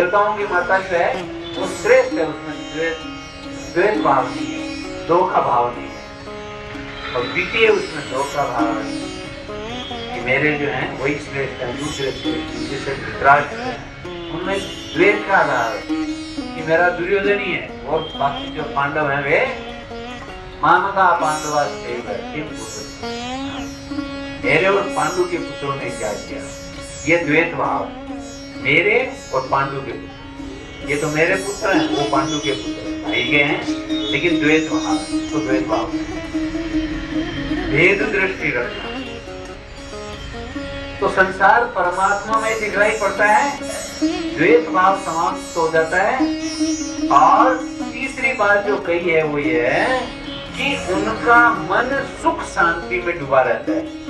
देवताओं की माता जो है वो श्रेष्ठ है, उसमें द्वेष भाव नहीं है, दो का भाव नहीं है। और द्वितीय उसमें दो का भाव नहीं है कि मेरे जो है वही श्रेष्ठ है, दूसरे श्रेष्ठ, जैसे धृतराष्ट्र है उनमें द्वेष का आधार है कि मेरा दुर्योधन ही है, और बाकी जो पांडव हैं वे मामका पांडवा मेरे और पांडु के पुत्रों ने क्या किया, ये द्वैत भाव है। मेरे और पांडु के पुत्र, ये तो मेरे पुत्र हैं, वो पांडु के पुत्र हैं, भाई के हैं, लेकिन द्वैत भाव है, तो द्वैत भाव भेद दृष्टि रखना। तो संसार परमात्मा में दिखाई पड़ता है, द्वैत भाव समाप्त हो जाता है। और तीसरी बात जो कही है वो ये है कि उनका मन सुख शांति में डूबा रहता है।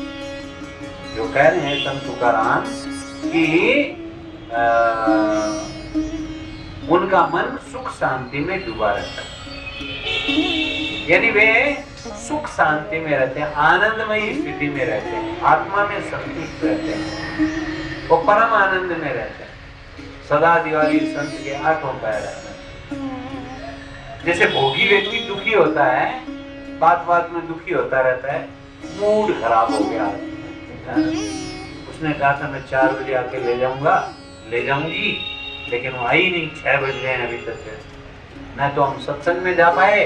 जो कह रहे हैं संत तुकाराम कि उनका मन सुख शांति में डूबा रहता है, यानी वे सुख शांति में रहते हैं, आनंदमयी स्थिति में रहते हैं, आत्मा में संतुष्ट रहते हैं, वो परम आनंद में रहते हैं। सदा दिवाली संत के 8 पैर रहते हैं। जैसे भोगी व्यक्ति दुखी होता है, बात बात में दुखी होता रहता है, मूड खराब हो गया, उसने कहा था मैं 4 बजे आके ले जाऊंगी, लेकिन वो आई नहीं, 6 बज गए अभी तक। न तो हम सत्संग में जा पाए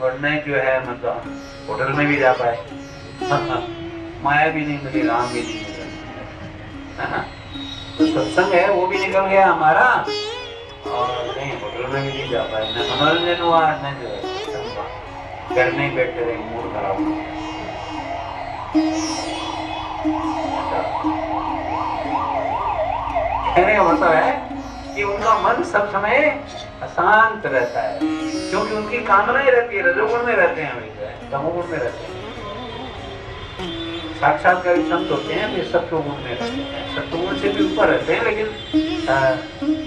और न जो है मतलब होटल में भी जा पाए। माया भी नहीं मिली, राम भी नहीं मिला, तो सत्संग है वो भी निकल गया हमारा, और नहीं होटल में भी नहीं जा पाए, न मनोरंजन हुआ न जो है घर में बैठे रहे, मूड खराब हो गया। कहने का मतलब है कि उनका मन सब समय अशांत रहता है, क्योंकि उनकी कामनाएं रहती है, रजोगुण में रहते हैं, हमेशा तमोगुण में रहते हैं। साक्षात्कारी संत होते हैं वे सत्वगुण में रहते हैं, सत्वगुण से भी ऊपर रहते हैं, लेकिन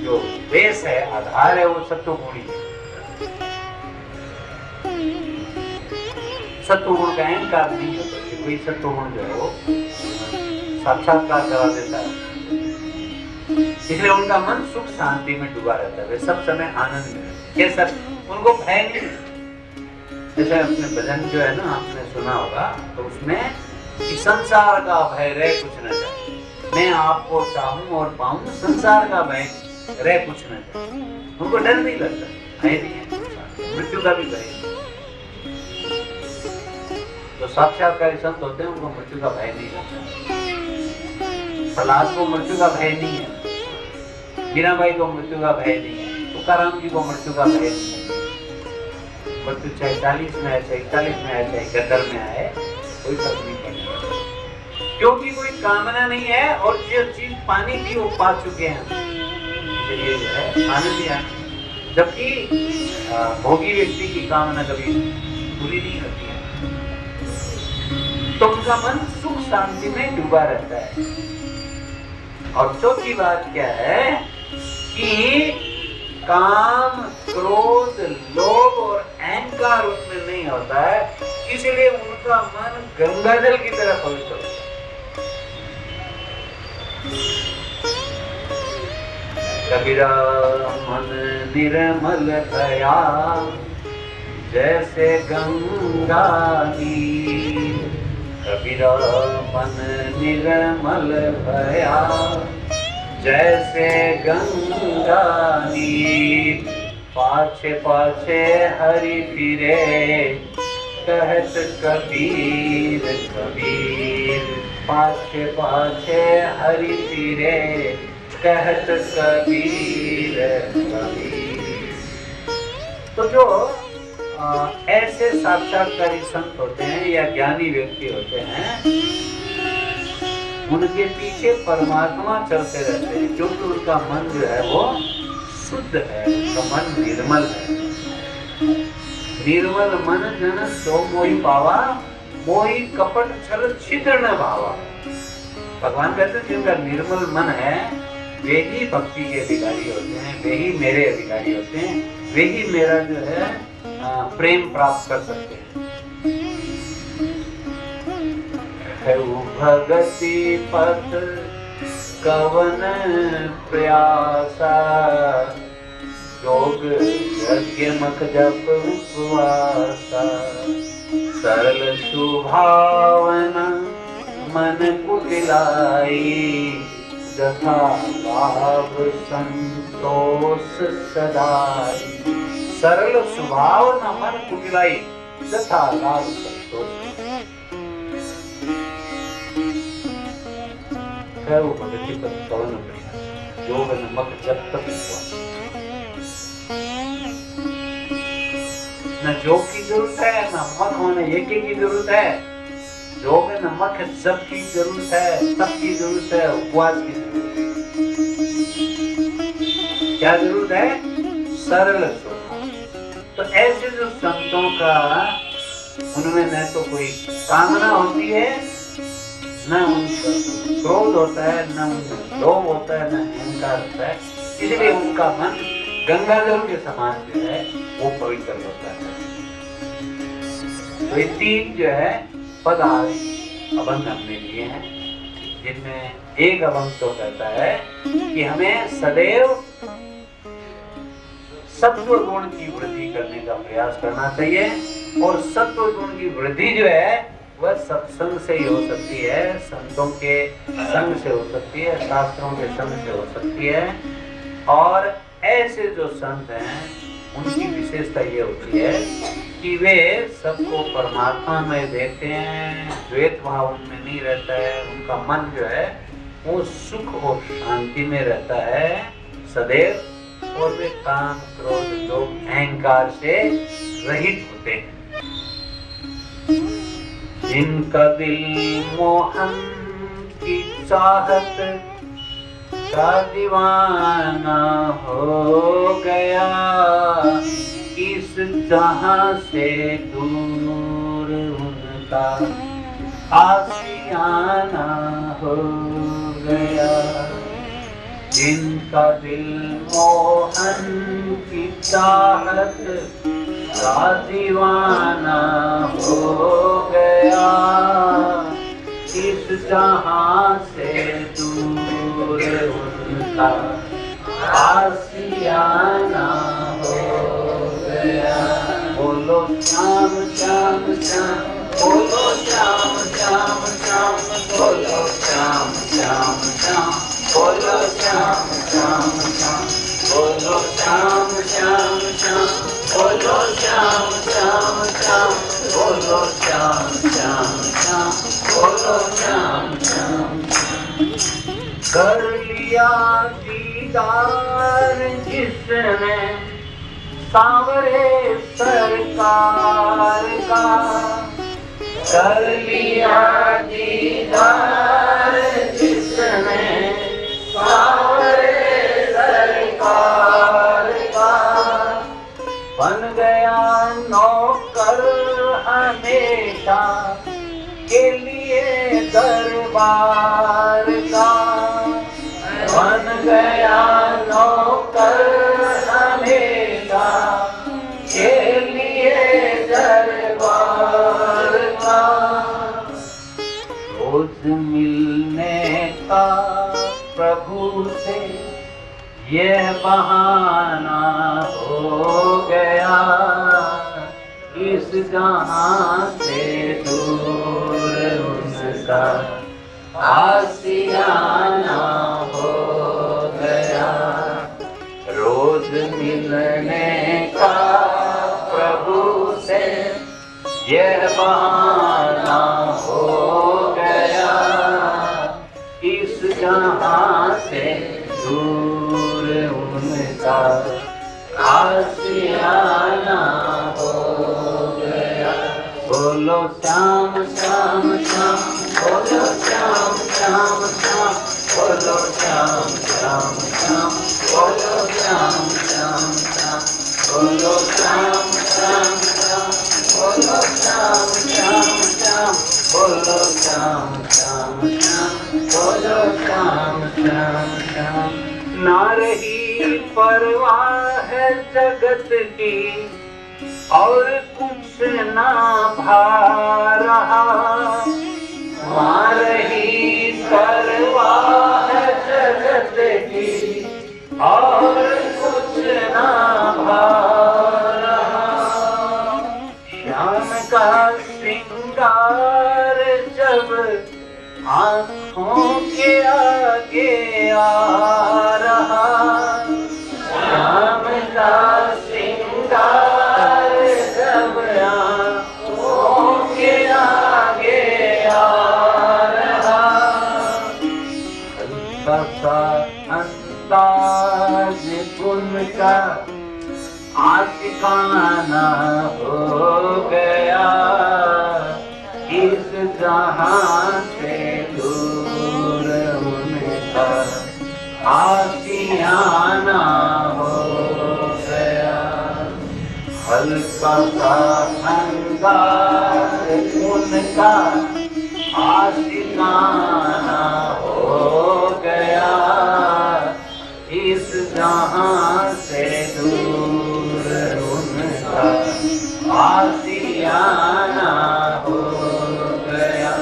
जो बेस है, आधार है, वो सत्वगुण ही है। सत्वगुण का अहंकार नहीं होता, कोई सत्वगुण जो है वो साक्षात्कार करा देता है, इसलिए उनका मन सुख शांति में डूबा रहता है, वे सब समय आनंद में रहते हैं। कैसा उनको भय नहीं। जैसे अपने भजन जो है ना आपने सुना होगा, तो उसमें कि संसार का भय रह कुछ न जाए, मैं आपको चाहूं और पाऊं, संसार का भय रह कुछ न जाए। उनको डर नहीं लगता, भय नहीं है, मृत्यु का भी भय नहीं। तो साक्षात्कारी संत होते हैं उनको मृत्यु का भय नहीं लगता। प्रहलाद को मृत्यु का भय नहीं है, मीराबाई को मृत्यु का भय नहीं है, तुकाराम जी को मृत्यु का भय नहीं है। मृत्यु चाहे 40 में आए, चाहे 41 में आए, चाहे 71 में आए, कोई फर्क नहीं पड़ेगा, क्योंकि कोई कामना नहीं है, और जो चीज पानी थी वो पा चुके हैं, इसलिए जो है आनंद ही आनंद। जबकि भोगी व्यक्ति की कामना कभी पूरी नहीं होती है, तो उनका मन सुख शांति में डूबा रहता है। और चौथी बात क्या है कि काम, क्रोध, लोभ और अहंकार उनमें नहीं होता है, इसलिए उनका मन गंगाजल की तरह पवित्र होता है। कबीरा मन निर्मल भया, जैसे गंगा नीर। कबीरा मन निर्मल भया, जैसे गंगा नीर। पाछे पाछे हरि फिरे, कहत कबीर कबीर। पाछे पाछे हरि फिरे, कहत कबीर कबीर। तो जो ऐसे साक्षात्कारी संत होते हैं या ज्ञानी व्यक्ति होते हैं, उनके पीछे परमात्मा चलते रहते हैं, क्योंकि उनका मन जो है वो शुद्ध है, उनका मन निर्मल है। निर्मल मन जन सो मोहि पावा, मोहि कपट छल छिद्र न भावा। भगवान कहते हैं जिनका निर्मल मन है वे ही भक्ति के अधिकारी होते हैं, वे ही मेरे अधिकारी होते हैं, वे ही मेरा जो है प्रेम प्राप्त कर सकते हैं। भगति पथ कवन प्रयासा, योग यज्ञ मख जप उपवासा, सरल सुभावना मन कुटिलाई, जथा लाभ संतोष सदाई। सरल सुभावना मन कुटिलाई, जथा लाभ संतोष। वो भगति पर कवन प्रयास, योग नमक जप तप न जोग की जरूरत है, न मत होने एक की जरूरत है। योग नमक जप की जरूरत है, तप की जरूरत है, उपवास की जरूरत है। क्या जरूरत है? सरल स्वभाव। तो ऐसे जो संतों का, उनमें न तो कोई कामना होती है, न उनका क्रोध होता है, न उनका लोभ होता है, न अहंकार होता है। इसलिए उनका मन गंगाजल के समान जो है वो पवित्र होता है। तो ये तीन जो है पद अभंग हमने लिए हैं, जिनमें एक अभंग तो कहता है कि हमें सदैव सत्व गुण की वृद्धि करने का प्रयास करना चाहिए। और सत्व गुण की वृद्धि जो है वह सत्संग से ही हो सकती है, संतों के संग से हो सकती है, शास्त्रों के संग से हो सकती है। और ऐसे जो संत हैं उनकी विशेषता ये होती है कि वे सबको परमात्मा में देखते हैं, द्वैत भाव उनमें नहीं रहता है। उनका मन जो है वो सुख और शांति में रहता है सदैव। और वे काम क्रोध लोभ अहंकार से रहित होते हैं। जिनका दिल मोहन की चाहत का दीवाना हो गया, इस जहां से दूर उनका आशियाना हो गया। जिनका दिल मोहन की चाहत का दीवाना हो गया, इस जहां से दूर उनका आशियाना हो गया। बोलो श्याम श्याम श्याम, बोलो श्याम श्याम श्याम, बोलो श्याम श्याम श्याम, बोलो श्याम श्याम श्याम, बोलो श्याम श्याम श्याम, बोलो श्याम श्याम श्याम, बोलो श्याम श्याम श्याम, बोलो श्याम श्याम। कर लिया दीदार जिसने सांवरे सरकार का, कर लिया दीदार जिसने सांवरे सरकार का, बन गया नौकर हमेशा के लिए दरबार का, बन गया नौकर हमेशा के लिए दरबार का। रोज मिलने का प्रभु से यह बहाना हो गया, इस जहां से दूर उसका आशियाना हो गया। रोज मिलने का प्रभु से यह बहाना हो गया, इस जहां से दूर उनका आशियाना हो गया। बोलो श्याम श्याम श्याम, बोलो श्याम श्याम श्याम, बोलो श्याम श्याम श्याम, बोलो श्याम श्याम श्याम, बोलो श्याम श्याम श्याम, बोलो श्याम श्याम श्याम, बोलो श्याम श्याम श्याम, बोलो श्याम श्याम श्याम। ना रही परवाह है जगत की और कुछ ना भा रहा, ना रही परवाह है जगत की और कुछ ना भाव रहा। श्याम का श्रृंगार जब आँखों के आगे आ रहा, श्याम का श्रृंगार जब आँखों के आगे आ रहा, हल्का अंदाज उनका आशिकाना हो गया, इस जहां से दूर उनका आशियाना हो गया। हल्का सा अंदाज उनका आशिकाना हो गया, इस जहां से दूर उनका आशियाना हो गया।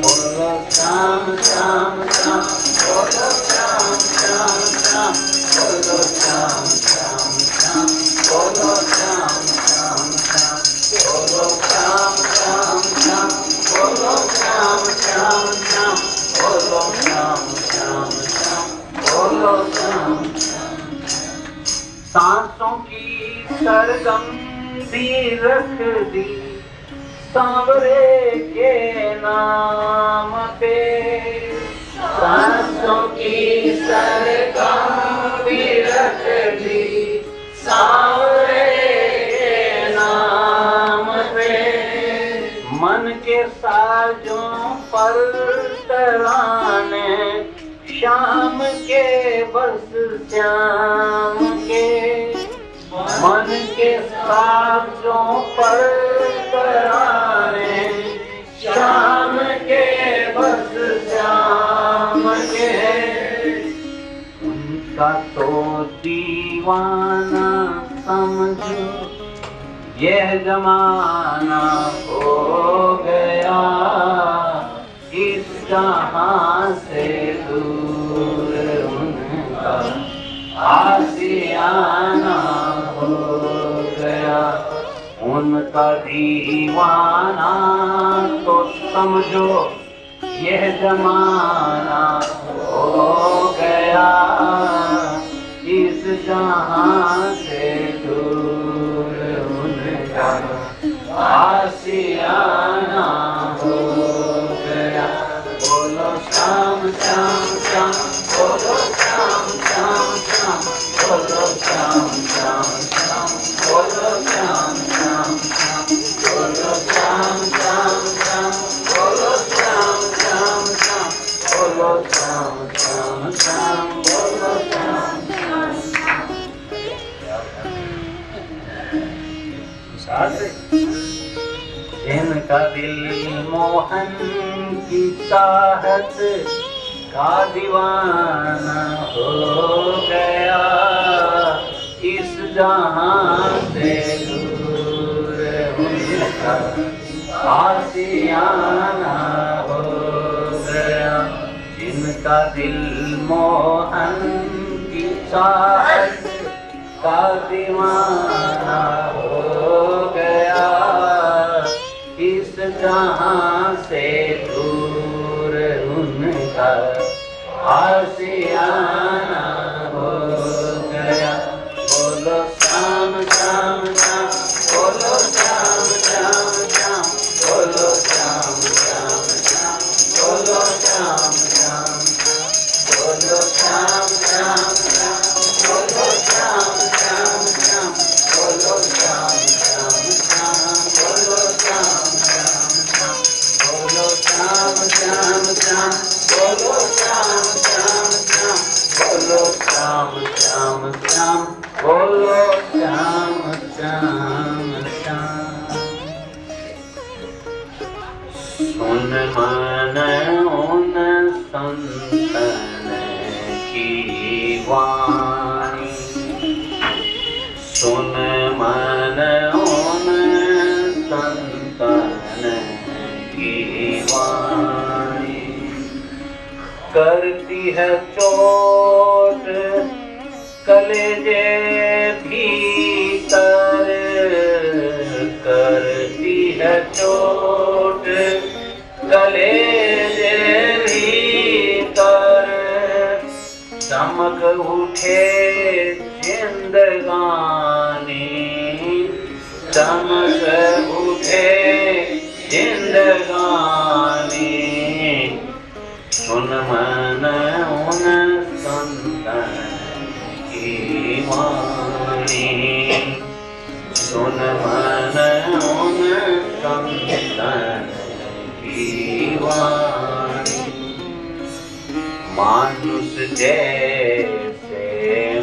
बोलो श्याम श्याम श्याम, बोलो श्याम श्याम श्याम, बोलो श्याम श्याम श्याम, बोलो श्याम श्याम श्याम, बोलो श्याम श्याम श्याम, बोलो श्याम श्याम श्याम, बोलो श्याम श्याम श्याम, बोलो श्याम श्याम। सांसों की सरगम भी रख दी सांवरे के नाम पे, सांसों की सरगम भी रख दी सांवरे के नाम पे। मन के साजों पर तराने श्याम के बस श्याम के, मन के साजों पर तराने श्याम के बस श्याम के। उनका तो दीवाना समझो यह जमाना हो गया, इस जहां से दूर उनका आशियाना हो गया। उनका दीवाना तो समझो यह जमाना हो गया, इस जहां से दूर उनका आशियाना हो गया। बोलो श्याम श्याम श्याम, बोलो श्याम श्याम श्याम, बोलो श्याम श्याम श्याम, बोलो श्याम श्याम श्याम, बोलो श्याम श्याम श्याम, बोलो श्याम श्याम श्याम, बोलो श्याम श्याम श्याम, बोलो श्याम श्याम। जिनका दिल मोहन की चाहत का दीवाना हो गया, इस जहां से दूर उनका आशियाना हो गया। जिनका दिल मोहन की चाहत का दीवाना हो गया, इस जहां से दूर उनका आशियाना हो गया। बोलो श्याम श्याम श्याम, बोलो श्याम श्याम श्याम, बोलो श्याम श्याम श्याम, बोलो श्याम श्याम श्याम, बोलो श्याम श्याम श्याम, बोलो श्याम श्याम श्याम, बोलो श्याम श्याम श्याम, बोलो श्याम श्याम श्याम, बोलो श्याम श्याम श्याम, बोलो श्याम श्याम श्याम, बोलो श्याम श्याम श्याम, बोलो श्याम श्याम श्याम। सुन मन उन संतन की वाणी, सुन मन उन संतन की वाणी, करती है चोट कलेजे भीतर, करती है चोट कलेजे भीतर, चमक उठे जिंदगानी, चमक उठे जिंदगानी, सुन मन उन संतन की वाणी, सुन मन उन संतन की वाणी। मानुष जैसे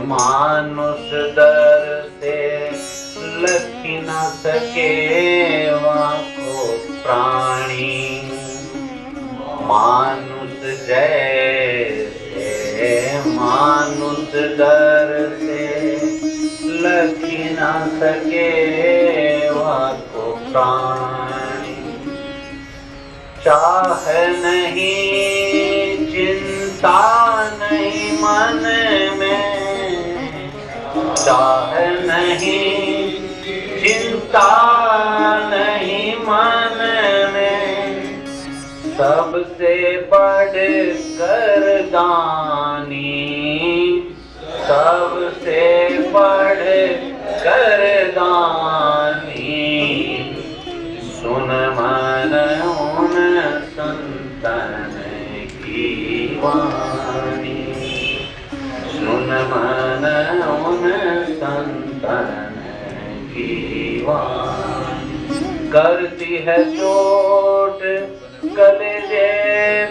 मानुष दर से लखी न सके वाको प्राणी, मानुष जैसे मानुष दर से लखी न सके वाको प्राणी। चाह नहीं चिंता नहीं मन में, चाह नहीं चिंता नहीं मन में, सबसे बढ़ कर दानी, सबसे बढ़ कर दानी, सुन मन उन संतन की वाणी, सुन मन उन संतन की वाणी। करती है चोट कलेजे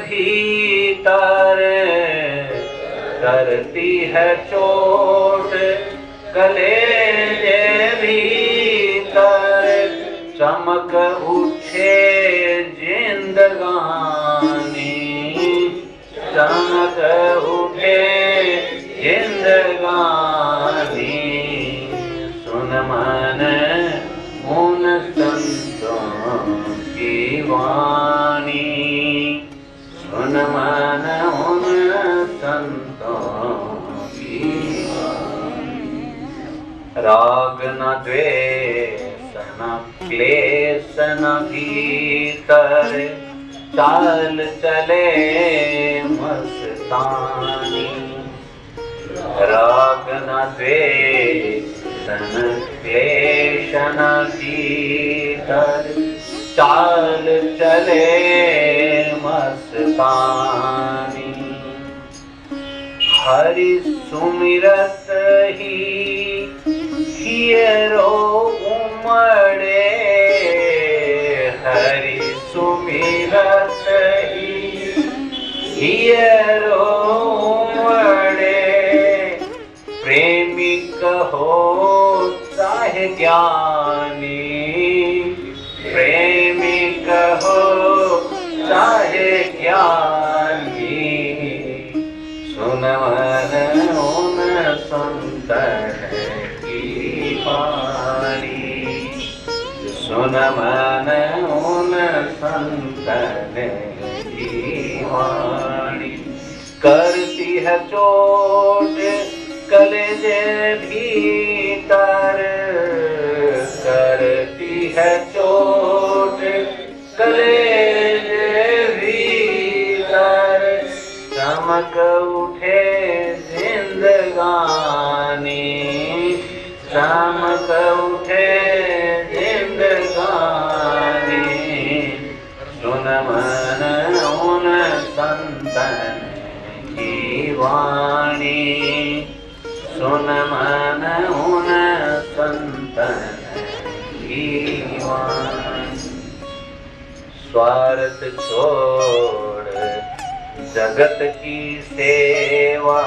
भीतर, करती है चोट कलेजे भीतर, चमक उठे जिंदगानी, चमक उठे जिंदगानी, सुन मन उन संतों की वाणी, सुन मन उन संतों की वाणी। राग न द्वेष न क्लेश न भीतर, चाल चले मस्तानी, राग न द्वेष न क्लेश न भीतर, चाल चले मस्तानी। हरि सुमिरत ही हियरो उमड़े, हरि सुमिरत ही हियरो उमड़े, प्रेमी कहो चाहे ज्ञानी, प्रेमी कहो चाहे ज्ञानी, सुन मन उन संतन की वाणी, सुन मन उन संतन की वाणी। करती है चोट कलेजे भीतर, करती है चोट कलेजे भीतर, चमक उठे जिंदगानी, चमक उठे जिंदगानी, सुन मन उन संतन की वाणी, सुन मन उन संतन की वाणी। स्वार्थ छोड़ जगत की सेवा,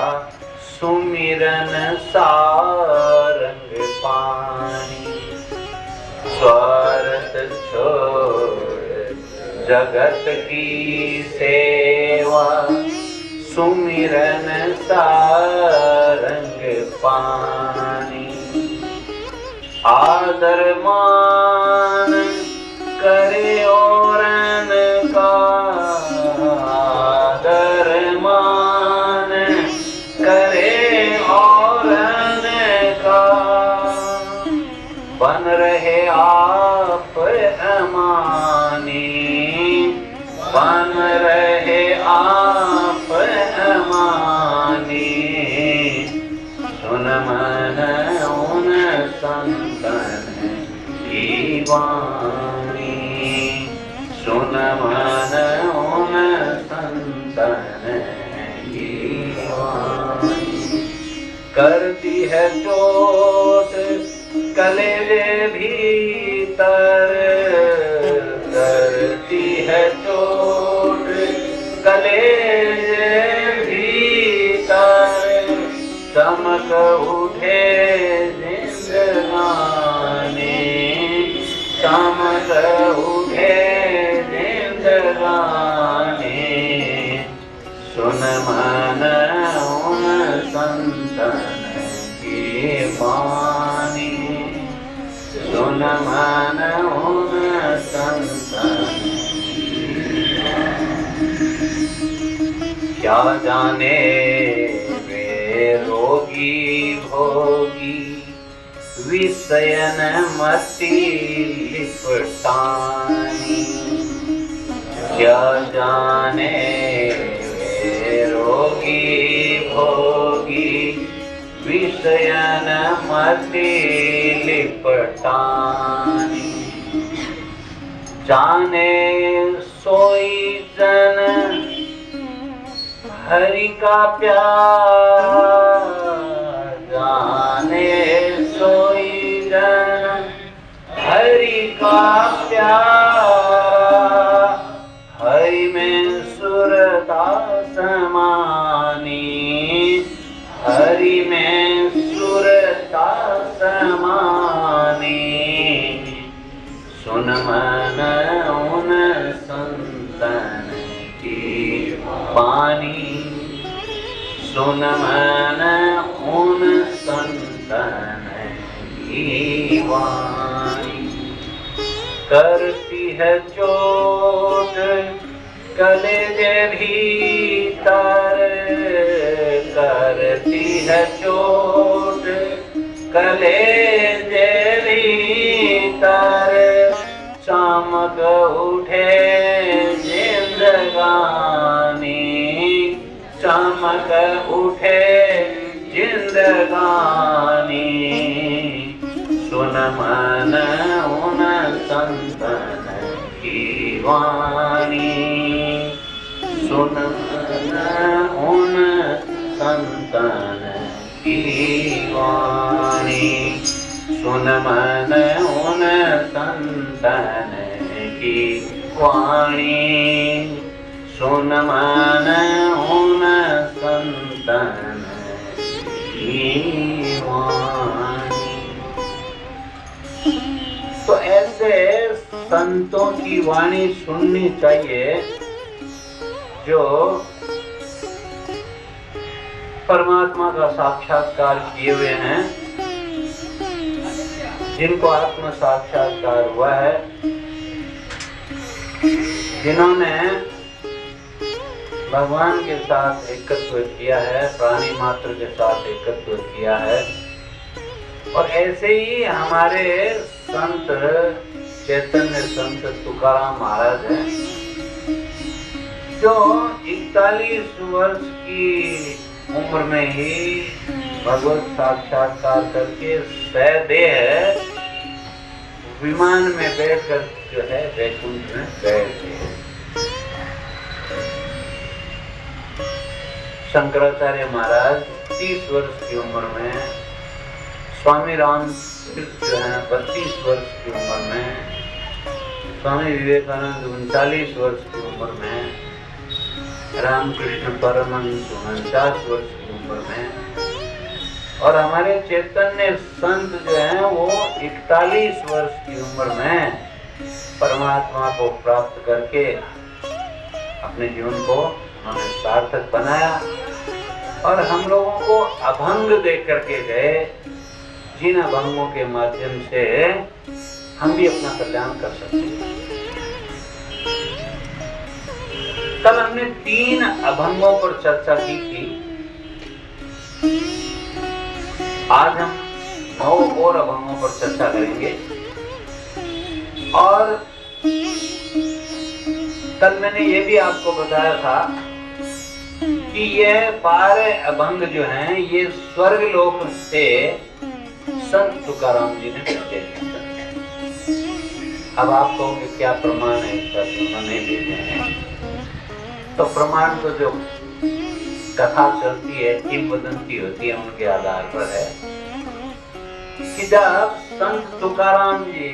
सुमिरन सारंग पानी, स्वार्थ छोड़ जगत की सेवा, सुमिरन सारंग पानी। आदर मान करे औरन का, आदर मान बन रहे आप अमानी, बन रहे आप अमानी। सुन मन उन संतन की वाणी, सुन मन उन संतन की वाणी। करती है चोट कलेजे भीतर, करती है चोट कलेजे भीतर। चमक उठे जिंदगानी, चमक उठे जिंदगानी। सुन मन उन संतन की वाणी, सुन मन उन संतन की वाणी। क्या जाने वे रोगी भोगी, विषयन मति लिपटानी। क्या जाने वे रोगी भोगी, विषयन मति लिपटानी। जाने सोई जन हरि का प्यार, जाने सोई जन हरि का प्यार। हरि में सुरता समानी, हरि में सुरता समानी। सुन मन उन संतन की वाणी, सुन मन उन संतन की वाणी। करती है चोट कलेजे भीतर, करती है चोट कलेजे भीतर। चमक उठे जिंदगानी, चमक उठे जिंदगानी। सुन मन उन संतन की वाणी, सुन मन उन संतन की वाणी। सुन मन उन संतन की वाणी, सुन मन उन संतन की वाणी। तो ऐसे संतों की वाणी सुननी चाहिए जो परमात्मा का साक्षात्कार किए हुए हैं, जिनको आत्म साक्षात्कार हुआ है, जिन्होंने भगवान के साथ एकत्व किया है, प्राणी मात्र के साथ एकत्व किया है। और ऐसे ही हमारे संत चैतन्य संत तुकाराम महाराज हैं, जो 41 वर्ष की उम्र में ही भगवत साक्षात्कार करके सदेह विमान में बैठकर जो है वैकुंठ में बैठ गए। शंकराचार्य महाराज 30 वर्ष की उम्र में, स्वामी राम जो है 32 वर्ष की उम्र में, स्वामी विवेकानंद 39 वर्ष की उम्र में, रामकृष्ण परमहंस 49 वर्ष की उम्र में, और हमारे चैतन्य संत जो हैं वो 41 वर्ष की उम्र में परमात्मा को प्राप्त करके अपने जीवन को उन्होंने सार्थक बनाया। और हम लोगों को अभंग दे करके गए, जिन अभंगों के माध्यम से हम भी अपना कल्याण कर सकते हैं। कल हमने 3 अभंगों पर चर्चा की थी। आज हम 9 और अभंगों पर चर्चा करेंगे। और कल मैंने ये भी आपको बताया था कि यह 12 अभंग जो हैं ये स्वर्ग लोक से संत तुकाराम जी ने भेजे हैं। अब आप कहोगे क्या प्रमाण है इसका, उन्होंने भेजे हैं? तो प्रमाण तो जो कथा चलती है, किंवदंती होती है, उनके आधार पर है कि जब संत तुकाराम जी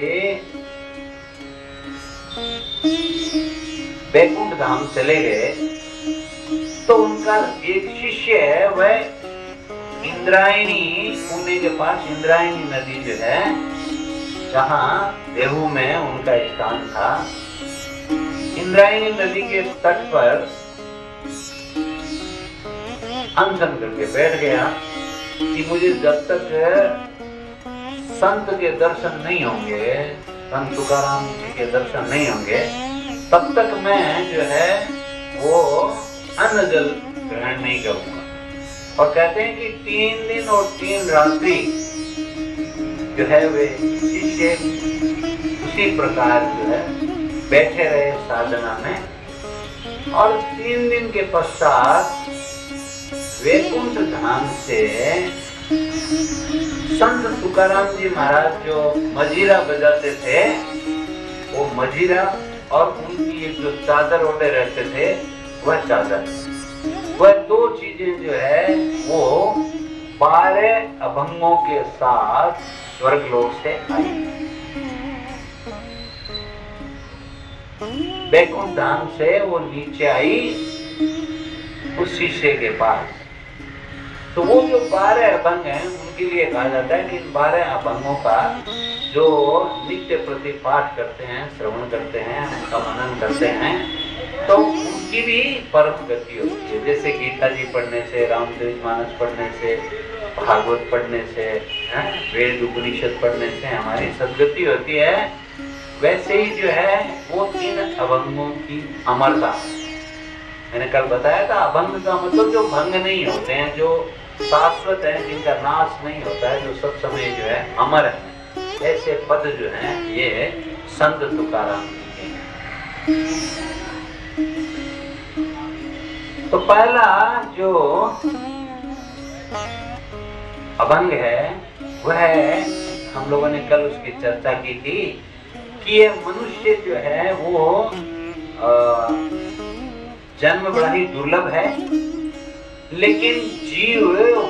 बैकुंठ धाम चले गए तो उनका एक शिष्य है, वह इंद्रायणी, पुणे के पास इंद्रायणी नदी जो है, जहां देहू में उनका स्थान था, इंद्रायणी नदी के तट पर अनशन करके बैठ गया कि मुझे जब तक संत के दर्शन नहीं होंगे, संत तुकाराम जी के दर्शन नहीं होंगे, तब तक मैं जो है वो अन्न जल ग्रहण नहीं करूंगा। और कहते हैं कि 3 दिन और 3 रात्रि जो है वे शिष्य उसी प्रकार जो है बैठे रहे साधना में। और 3 दिन के पश्चात वैकुंठ धाम से संत तुकाराम जी महाराज जो मजीरा बजाते थे, वो मजीरा और उनकी एक जो चादर ओढ़े रहते थे, वह चादर, वह 2 चीजें जो है वो 12 अभंगों के साथ स्वर्गलोक से आई। बैकुंठ धाम से वो नीचे आई उस शिष्य के पास। तो वो जो 12 अभंग हैं, उनके लिए कहा जाता है कि इन 12 अभंगों का जो नित्य प्रति पाठ करते हैं, श्रवण करते हैं, उनका मनन करते हैं, तो उनकी भी परम गति होती है। जैसे गीता जी पढ़ने से, रामचरितमानस पढ़ने से, भागवत पढ़ने से, वेद उपनिषद पढ़ने से हमारी सद्गति होती है, वैसे ही जो है वो 3 अभंगों की अमरता। मैंने कल बताया था, अभंग का मतलब जो भंग नहीं होते हैं, जो शाश्वत है, जिनका नाश नहीं होता है, जो सब समय जो है अमर है, ऐसे पद जो हैं ये संत तुकाराम जी के हैं। तो पहला जो अभंग है वह हम लोगों ने कल उसकी चर्चा की थी कि ये मनुष्य जो है वो जन्म बड़ा ही दुर्लभ है, लेकिन जीव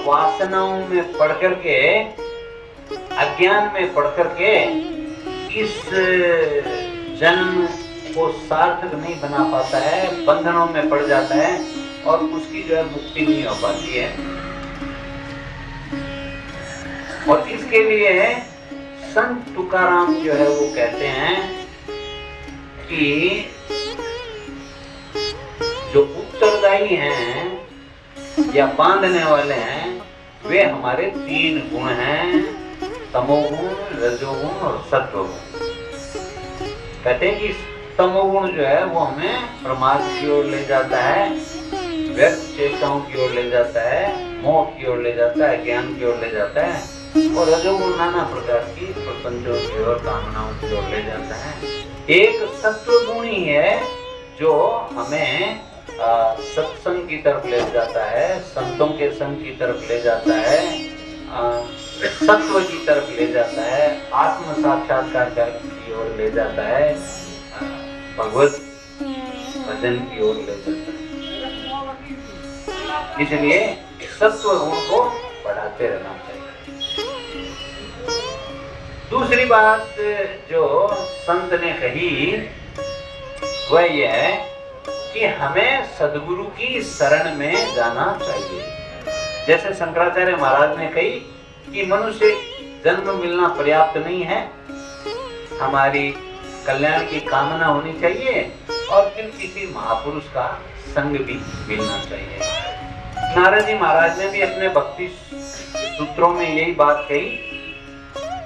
वासनाओं में पड़ करके, अज्ञान में पड़ करके इस जन्म को सार्थक नहीं बना पाता है, बंधनों में पड़ जाता है और उसकी जो है मुक्ति नहीं हो पाती है। और इसके लिए संत तुकाराम जो है वो कहते हैं कि जो उत्तरदायी हैं या बांधने वाले हैं, वे हमारे 3 गुण हैं, तमोगुण, रजोगुण और सत्वगुण। कहते हैं कि तमोगुण जो है वो हमें प्रमाद की ओर ले जाता है, व्यर्थ चेष्टाओं की ओर ले जाता है, मोह की ओर ले जाता है, ज्ञान की ओर ले जाता है, और रजोगुण नाना प्रकार की प्रपंचों की ओर, कामनाओं की ओर ले जाता है। एक सत्वगुण ही है जो हमें सत्संग की तरफ ले जाता है, संतों के संग की तरफ ले जाता है, सत्व की तरफ ले जाता है, आत्म साक्षात्कार की ओर ले जाता है, भगवत भजन की ओर ले जाता है। इसलिए सत्व गुण को बढ़ाते रहना चाहिए। दूसरी बात जो संत ने कही वह यह है कि हमें सद्गुरु की शरण में जाना चाहिए। जैसे शंकराचार्य महाराज ने कही कि मनुष्य जन्म मिलना पर्याप्त नहीं है, हमारी कल्याण की कामना होनी चाहिए और फिर किसी महापुरुष का संग भी मिलना चाहिए। नारद जी महाराज ने भी अपने भक्ति सूत्रों में यही बात कही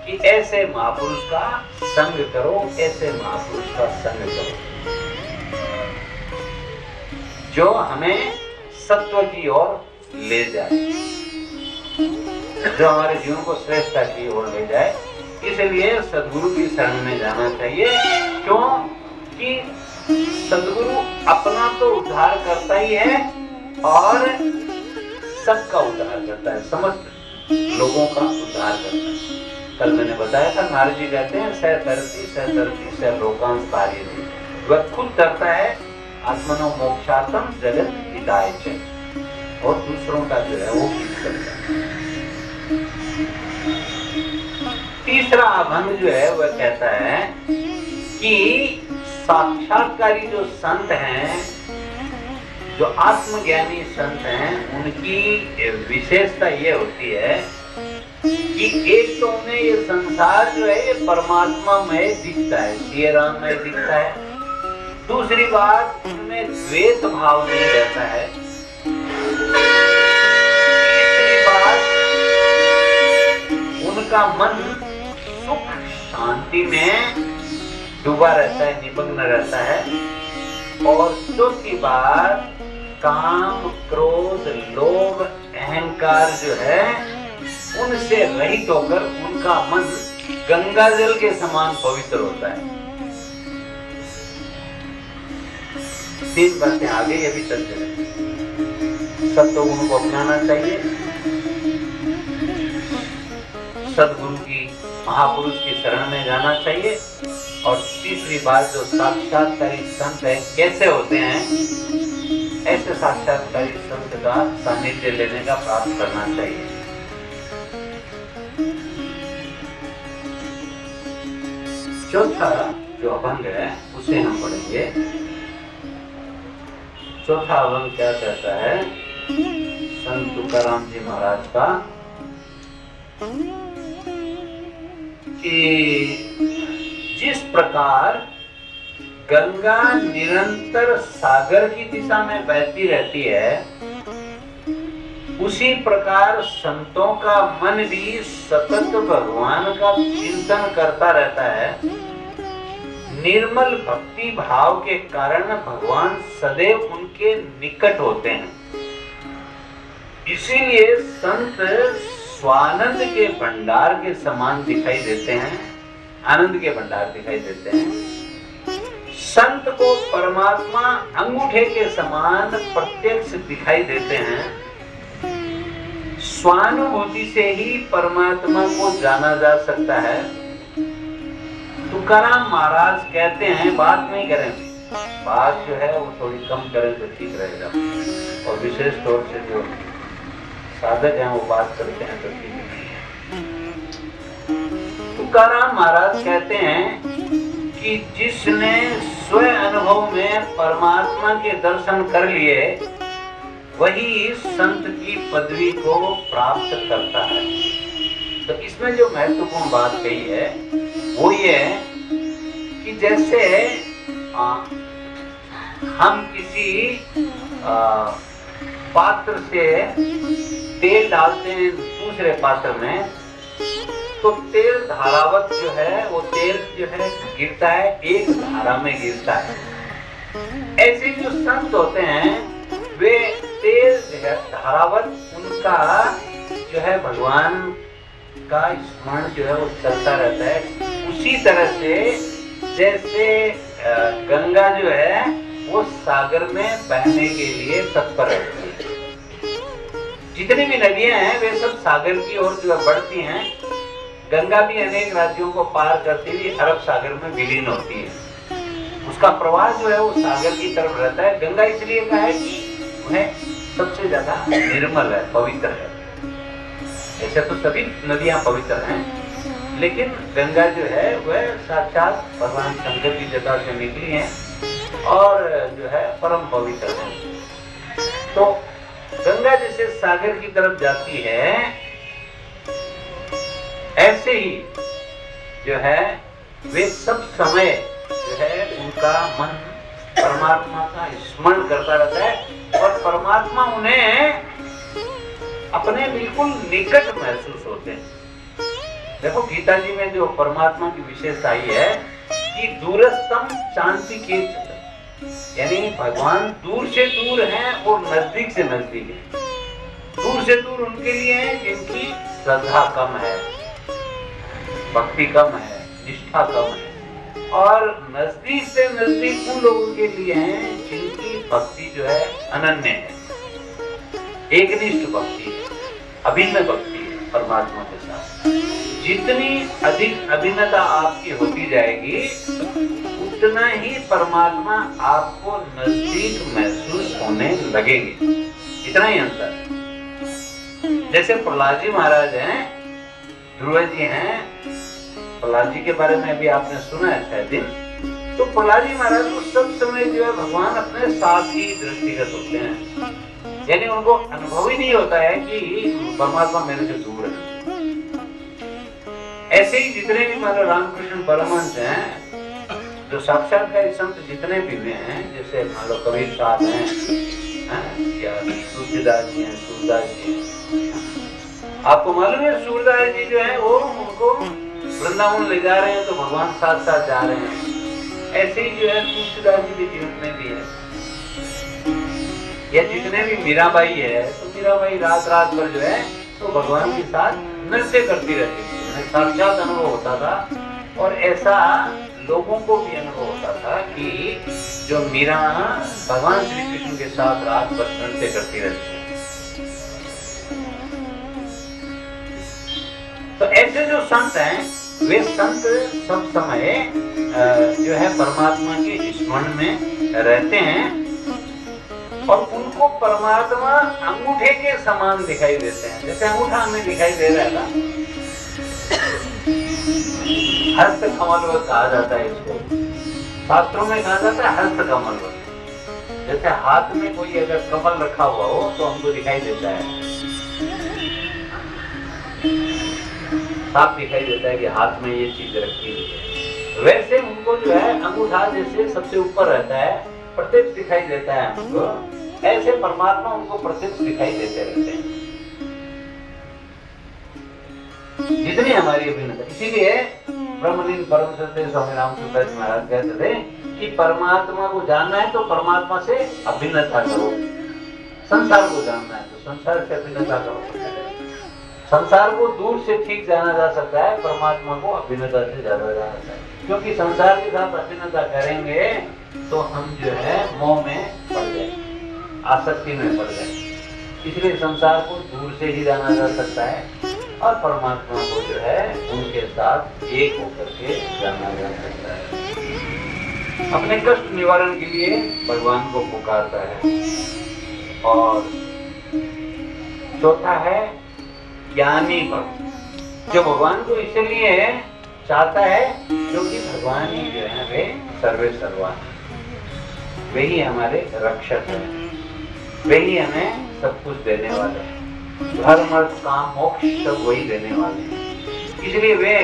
कि ऐसे महापुरुष का संग करो, ऐसे महापुरुष का संग करो जो हमें सत्व की ओर ले जाए। जो हमारे जीवन को श्रेष्ठता की ओर ले जाए। इसलिए सदगुरु की शरण में जाना चाहिए। क्यों कि सदगुरु अपना तो उद्धार करता ही है और सबका उद्धार करता है, समस्त लोगों का उद्धार करता है। कल मैंने बताया था, नारद जी कहते हैं सह तरती लोकांश पारयति, वह खुद तरता है आत्मनो मोक्षार्थम जगत हिताय च, और दूसरों का जो है वो हित करता है। तीसरा अभंग जो है वह कहता है कि साक्षात्कारी जो संत हैं, जो आत्मज्ञानी संत हैं, उनकी विशेषता ये होती है कि एक तो उन्हें ये संसार जो है ये परमात्मा में दिखता है, श्री राम में दिखता है। दूसरी बात, उनमें द्वेष भाव नहीं रहता है। तीसरी बात, उनका मन सुख शांति में डूबा रहता है, निमग्न रहता है। और चौथी बात, काम क्रोध लोभ अहंकार जो है उनसे रहित होकर उनका मन गंगा जल के समान पवित्र होता है। तीन बातें आगे ये भी चलते रहते। सत्वगुण को अपनाना चाहिए, सदगुरु की महापुरुष की शरण में जाना चाहिए, और तीसरी बात, जो साक्षात्कारी संत है कैसे होते हैं, ऐसे साक्षात्कारी संत का सानिध्य लेने का प्राप्त करना चाहिए। चौथा जो अभंग है उसे हम पढ़ेंगे। चौथा अभंग क्या कहता है, संत तुकाराम जी महाराज का, कि जिस प्रकार गंगा निरंतर सागर की दिशा में बहती रहती है, उसी प्रकार संतों का मन भी सतत भगवान का चिंतन करता रहता है। निर्मल भक्ति भाव के कारण भगवान सदैव उनके निकट होते हैं। इसीलिए संत स्वानंद के भंडार के समान दिखाई देते हैं, आनंद के भंडार दिखाई देते हैं। संत को परमात्मा अंगूठे के समान प्रत्यक्ष दिखाई देते हैं। स्वानुभूति से ही परमात्मा को जाना जा सकता है। तुकाराम महाराज कहते हैं, बात नहीं करेंगे, बात जो है वो थोड़ी कम करें तो ठीक रहेगा, और विशेष तौर से जो साधक हैं वो बात करते हैं तो ठीक नहीं है। तुकाराम महाराज कहते हैं कि जिसने स्व अनुभव में परमात्मा के दर्शन कर लिए, वही संत की पदवी को प्राप्त करता है। तो इसमें जो महत्वपूर्ण बात कही है वो ये है कि जैसे हम किसी पात्र से तेल डालते हैं दूसरे पात्र में, तो तेल धारावत जो है वो तेल जो है गिरता है, एक धारा में गिरता है। ऐसे जो संत होते हैं वे तेल धारावत, उनका जो है भगवान का स्मरण जो है वो चलता रहता है। उसी तरह से जैसे गंगा जो है वो सागर में बहने के लिए तत्पर रहती है। जितनी भी नदियां हैं वे सब सागर की ओर जो है बढ़ती हैं। गंगा भी अनेक राज्यों को पार करती हुई अरब सागर में विलीन होती है। उसका प्रवाह जो है वो सागर की तरफ रहता है। गंगा इसलिए कहा है कि वह सबसे ज्यादा निर्मल है, पवित्र है। ऐसे तो सभी नदियां पवित्र हैं, लेकिन गंगा जो है वह साक्षात भगवान शंकर की जटा से निकली है और जो है परम पवित्र है। तो गंगा जैसे सागर की तरफ जाती है, ऐसे ही जो है वे सब समय जो है उनका मन परमात्मा का स्मरण करता रहता है, और परमात्मा उन्हें अपने बिल्कुल निकट महसूस होते हैं। देखो गीता जी में जो परमात्मा की विशेषता आई है कि दूरस्थम शांति के, यानी भगवान दूर से दूर हैं और नजदीक से नजदीक है। दूर से दूर उनके लिए हैं जिनकी श्रद्धा कम है, भक्ति कम है, निष्ठा कम है। और नजदीक से नजदीक उन लोगों के लिए है जिनकी भक्ति जो है अनन्य है, एकनिष्ठ भक्ति है, अभिन्न भक्ति है परमात्मा के साथ। जितनी अधिक अभिन्नता आपकी होती जाएगी उतना ही परमात्मा आपको नजदीक महसूस होने लगेंगे। इतना ही अंतर है। जैसे प्रहलाद जी महाराज हैं, ध्रुव जी हैं, प्रहलाद जी के बारे में भी आपने सुना है शायद दिन। तो प्रहलाद जी महाराज को सब समय जो है भगवान अपने साथ ही दृष्टिगत होते हैं, यानी उनको अनुभव ही नहीं होता है कि परमात्मा मेरे से दूर है। ऐसे ही जितने भी हमारे रामकृष्ण परमहंस हैं, जो साक्षात्कार संत जितने भी हुए हैं, जैसे मान लो कबीर साहब हैं, या सूरदास जी हैं, सूरदास जी हैं। आपको मालूम है सूरदास जी जो है वो उनको वृंदावन ले जा रहे हैं तो भगवान साथ साथ जा रहे हैं। ऐसे ही जो है तुलसीदास जी के जीवन में भी है, या जितने भी मीराबाई है, तो मीराबाई रात रात भर जो है तो भगवान के साथ नृत्य करती रहती थी। साक्षात अनुभव होता था। और ऐसा लोगों को भी अनुभव होता था कि जो मीरा भगवान श्री कृष्ण के साथ रात भर नृत्य करती रहती है। तो ऐसे जो संत हैं, वे संत सब समय जो है परमात्मा के स्मरण में रहते हैं और उनको परमात्मा अंगूठे के समान दिखाई देते हैं। जैसे अंगूठा हमें दिखाई दे रहा है ना, हस्त कमलवत कहा जाता है इसको, शास्त्रों में कहा जाता है हस्त कमलवत। जैसे हाथ में कोई अगर कमल रखा हुआ हो तो हमको दिखाई देता है, साफ दिखाई देता है कि हाथ में ये चीज रखी हुई है। वैसे उनको जो है अंगूठा जैसे सबसे ऊपर रहता है, प्रत्यक्ष दिखाई देता है हमको। ऐसे परमात्मा उनको प्रत्यक्ष दिखाई देते रहते हैं जितनी हमारी अभिन्नता। इसीलिए ब्रह्मलीन परम सत्य स्वामी रामचंद्र जी महाराज कहते थे कि परमात्मा को जानना है तो परमात्मा से अभिन्नता करो, संसार को जानना है तो संसार से अभिन्नता करो। संसार को दूर से ठीक जाना जा सकता है, परमात्मा को अभिन्नता से ज्यादा जाना सकता है। क्योंकि संसार के साथ अभिन्नता करेंगे तो हम जो है मोह में पड़ जाए, आसक्ति में पड़ जाए। इसलिए संसार को दूर से ही जाना जा सकता है और परमात्मा को जो है उनके साथ एक होकर के जाना जा सकता है। अपने कष्ट निवारण के लिए भगवान को पुकारता है। और चौथा है ज्ञानी भक्त, जो भगवान को इसलिए चाहता है क्योंकि भगवान ही जो है वे सर्वे सर्वा है, वे ही हमारे रक्षक हैं, वे ही हमें सब कुछ देने वाले हैं। धर्म अर्थ काम मोक्ष सब वही देने वाले हैं। इसलिए वे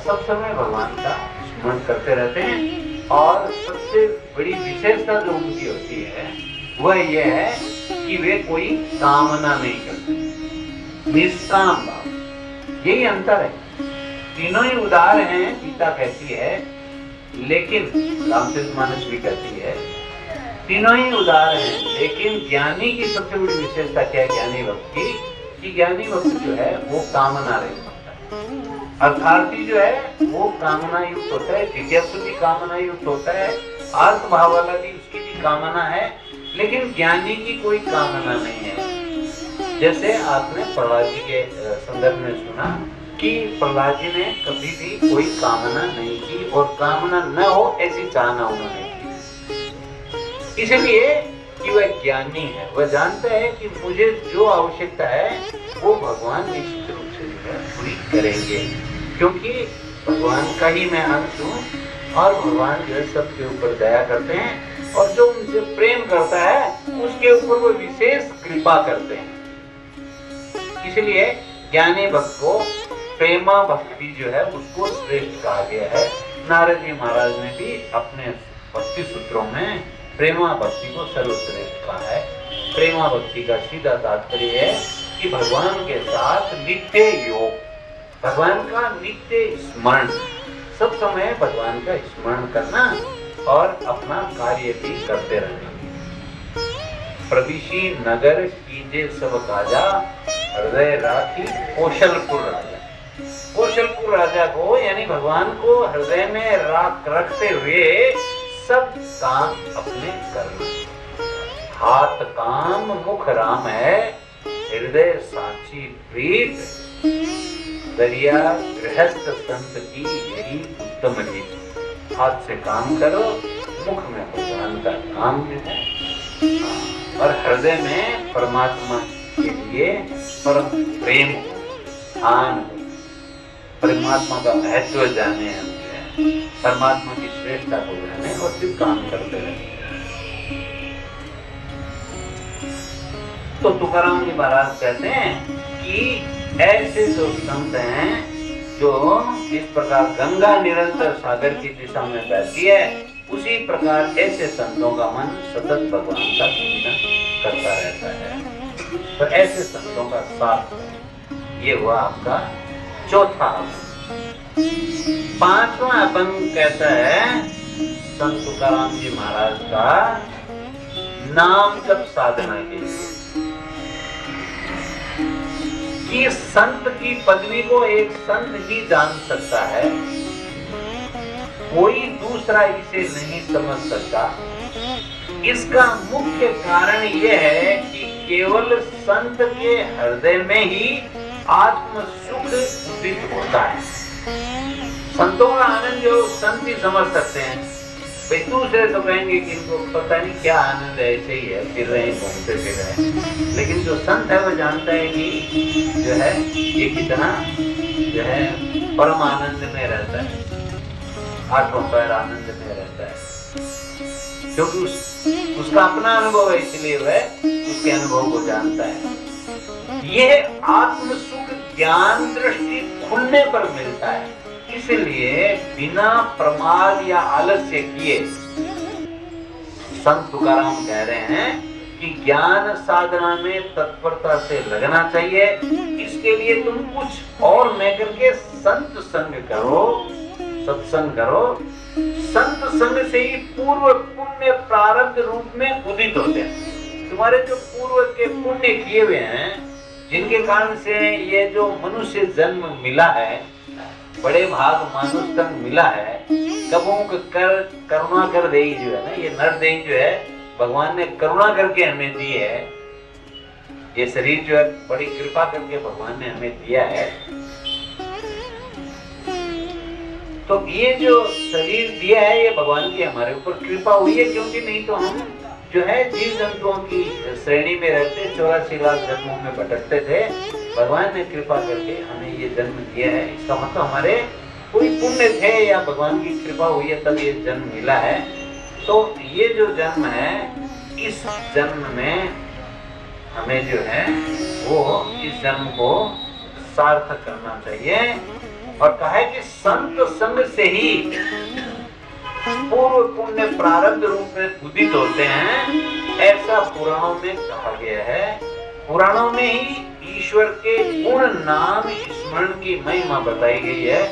सब समय भगवान का स्मरण करते रहते हैं। और सबसे बड़ी विशेषता जो उनकी होती है वह यह है कि वे कोई कामना नहीं करते, निष्काम भाव। यही अंतर है। तीनों ही उदार हैं, गीता कहती है, लेकिन रामचरितमानस भी कहती है तीनों ही उदार हैं। लेकिन ज्ञानी की सबसे बड़ी विशेषता क्या है ज्ञानी भक्त की, कि ज्ञानी भक्त जो है वो कामना रहित होता है। अर्थार्थी जो है वो कामना युक्त होता है, जिज्ञासु भी कामना युक्त होता है, अर्थ भाव वाला भी उसकी भी कामना है, लेकिन ज्ञानी की कोई कामना नहीं है। जैसे आपने प्रहलाद जी के संदर्भ में सुना कि प्रहलाद जी ने कभी भी कोई कामना नहीं की और कामना न हो ऐसी चाहना उन्होंने की। इसलिए कि वह ज्ञानी है, वह जानता है कि मुझे जो आवश्यकता है वो भगवान निश्चित रूप से पूरी करेंगे, क्योंकि भगवान का ही मैं अंश हूँ और भगवान जो है सबके ऊपर दया करते हैं और जो उनसे प्रेम करता है उसके ऊपर वो विशेष कृपा करते हैं। इसलिए ज्ञानी भक्त को प्रेमा भक्ति जो है उसको श्रेष्ठ कहा गया है। नारद जी महाराज ने भी अपने भक्ति सूत्रों में प्रेमा भक्ति को सर्वश्रेष्ठ कहा है। प्रेमा भक्ति का सीधा तात्पर्य है कि भगवान के साथ नित्य योग, भगवान का नित्य स्मरण, सब समय भगवान का स्मरण करना और अपना कार्य भी करते रहना। प्रविशी नगर कीजे सब काजा, हृदय राखी कौशलपुर राजा। कौशलपुर राजा को यानी भगवान को हृदय में रखते हुए सब काम अपने करना। हाथ काम मुख राम है, हृदय साची प्रीत, दरिया गृहस्थ संत की यही उत्तम रीत। हाथ से काम करो, मुख में भगवान का नाम जो है, और हृदय में परमात्मा के लिए परम प्रेम हो, आन हो, परमात्मा का महत्व जाने, हम परमात्मा की श्रेष्ठता को जाने और फिर काम करते रहे। तो तुकाराम जी महाराज कहते हैं कि ऐसे जो संत हैं जो इस प्रकार गंगा निरंतर सागर की दिशा में बहती है, उसी प्रकार ऐसे संतों का मन सतत भगवान का चिंतन करता रहता है। तो ऐसे संतों का साथ ये हुआ आपका चौथा अभंग। पांचवा अभंग कहता है संत तुकाराम जी महाराज का नाम जप साधना के लिए, कि संत की पदवी को एक संत ही जान सकता है, कोई दूसरा इसे नहीं समझ सकता। इसका मुख्य कारण यह है कि केवल संत के हृदय में ही आत्म सुख उदित होता है। संतों का आनंद जो संत ही समझ सकते हैं, भाई दूसरे तो कहेंगे कि इनको पता नहीं क्या आनंद है, ऐसे ही है, फिर रहे घूमते फिर रहे। लेकिन जो संत है वो जानता है कि जो है ये कितना जो है परम आनंद में रहता है, आठों पैर आनंद में रहता है, क्योंकि उसका अपना अनुभव है, इसलिए वह उसके अनुभव को जानता है। यह आत्म सुख ज्ञान दृष्टि खुलने पर मिलता है, इसलिए बिना प्रमाद या आलस्य किए संत तुकाराम कह रहे हैं कि ज्ञान साधना में तत्परता से लगना चाहिए। इसके लिए तुम कुछ और न करके संत संग करो, सत्संग करो। संत संग से ही पूर्व पुण्य प्रारब्ध रूप में उदित होते हैं। तुम्हारे जो पूर्व के पुण्य किए हुए हैं, जिनके कारण से ये जो मनुष्य जन्म मिला है, बड़े भाग मानुष तन मिला है, कबों कर करुणा कर देही जो है ना, ये नर देही जो है भगवान ने करुणा करके हमें दी है। ये शरीर जो है बड़ी कृपा करके भगवान ने हमें दिया है। तो ये जो शरीर दिया है ये भगवान की हमारे ऊपर कृपा हुई है, क्योंकि नहीं तो हम जो है जीव जंतुओं की श्रेणी में रहते 84 लाख जन्मों में भटकते थे। भगवान ने कृपा करके हमें ये जन्म दिया है। इसका मतलब हमारे कोई पुण्य थे या भगवान की कृपा हुई है तब ये जन्म मिला है। तो ये जो जन्म है, इस जन्म में हमें जो है वो इस जन्म को सार्थक करना चाहिए। और कहा है कि संत संग से ही पूर्व पुण्य प्रारब्ध रूप में उदित होते हैं, ऐसा पुराणों में कहा गया है। पुराणों में ही ईश्वर के गुण नाम स्मरण की महिमा बताई गई है।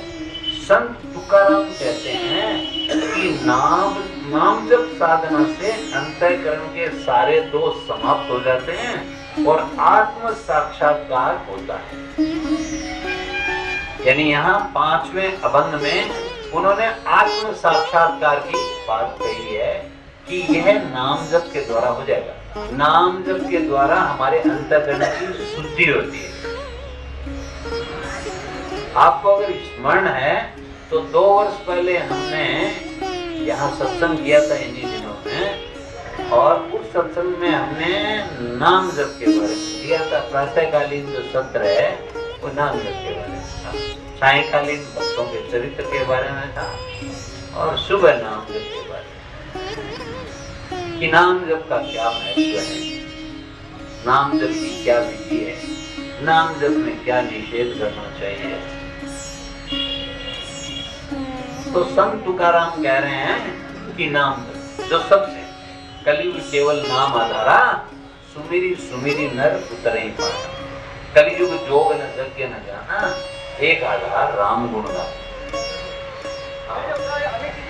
संत तुकाराम कहते हैं कि नाम जप साधना से अंतःकरण के सारे दोष समाप्त हो जाते हैं और आत्म साक्षात्कार होता है। यानी यहाँ 5वें अभंग में उन्होंने आत्म साक्षात्कार की बात कही है कि यह नाम जप के द्वारा हो जाएगा। नाम जप के द्वारा हमारे अंतःकरण की शुद्धि होती है। आपको अगर स्मरण है तो 2 वर्ष पहले हमने यहाँ सत्संग किया था इन्हीं दिनों में, और उस सत्संग में हमने नाम जप के बारे में दिया था। प्रातःकालीन जो सत्र है वो नाम जप के बारे में था, सायकालीन भक्तों के चरित्र के बारे में था, और सुबह नाम जप के बारे में कि नाम जप का क्या महत्व है, नाम जप की क्या विधि है, नाम जप में क्या निषेध करना चाहिए। तो संत तुकाराम कह रहे हैं कि नाम जप जो सबसे कलयुग केवल नाम आधारा, सुमिरी सुमिरी नर उतरे पारा। कलयुग जोग न जग न जाना, एक आधार राम गुण गाना।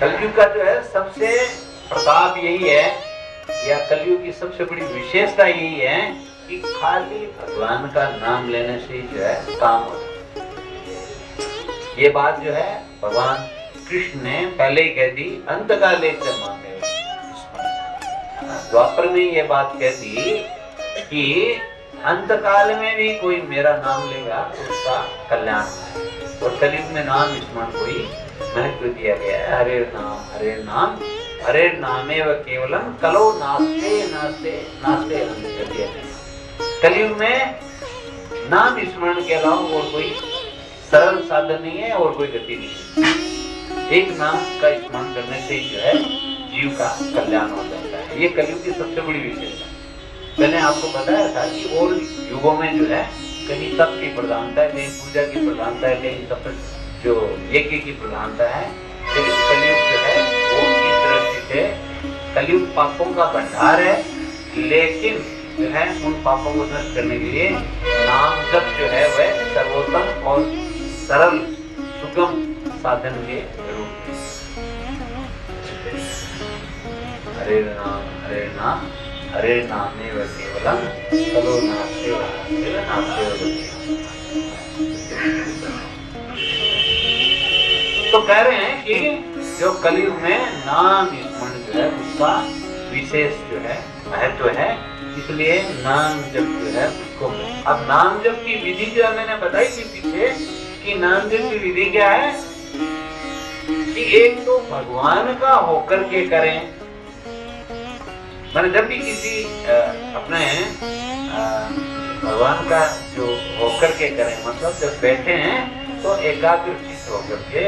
कलयुग का जो है सबसे प्रताप यही है, या कलयुग की सबसे बड़ी विशेषता यही है कि खाली भगवान का नाम लेने से ही जो है काम होता है। ये बात जो है भगवान कृष्ण ने पहले ही कह दी, अंतकाले से मांगे। द्वापर में ये बात कह दी कि अंतकाल में भी कोई मेरा नाम लेगा तो उसका कल्याण है। और कलयुग में नाम स्मरण को ही महत्व दिया गया है। हरे नाम हरे नाम हरे नामेव केवलम कलो नास्ते नास्ते नास्ते। कलयुग में नाम स्मरण के अलावा और कोई सरल साधन नहीं है और कोई गति नहीं है। एक नाम का स्मरण करने से जो है जीव का कल्याण हो जाता है। ये कलयुग की सबसे बड़ी विशेषता है। मैंने आपको बताया था कि और युगों में जो है कहीं तप की प्रधानता है, कहीं पूजा की प्रधानता है, कहीं तप जो यज्ञ की प्रधानता है। लेकिन कलयुग जो है वो इस दृष्टि से कलयुग पापों का भंडार है, लेकिन जो है उन पापों को नष्ट करने के लिए नाम जप जो है वह सर्वोत्तम और सरल सुगम साधन के रूप में। हरे नाम हरे नामेव केवलम कलो नास्ते नास्ते। तो कह रहे हैं कि जो कलयुग में नाम स्मरण जो है उसका विशेष जो है महत्व है, इसलिए नाम जप जो है उसको। अब नाम जप की विधि जो है मैंने बताई थी पीछे कि नाम जप की विधि क्या है कि एक तो भगवान का होकर के करें। मैंने जब भी किसी अपने भगवान का जो होकर के करें, मतलब जब बैठे हैं तो एकाग्र चित्त होकर के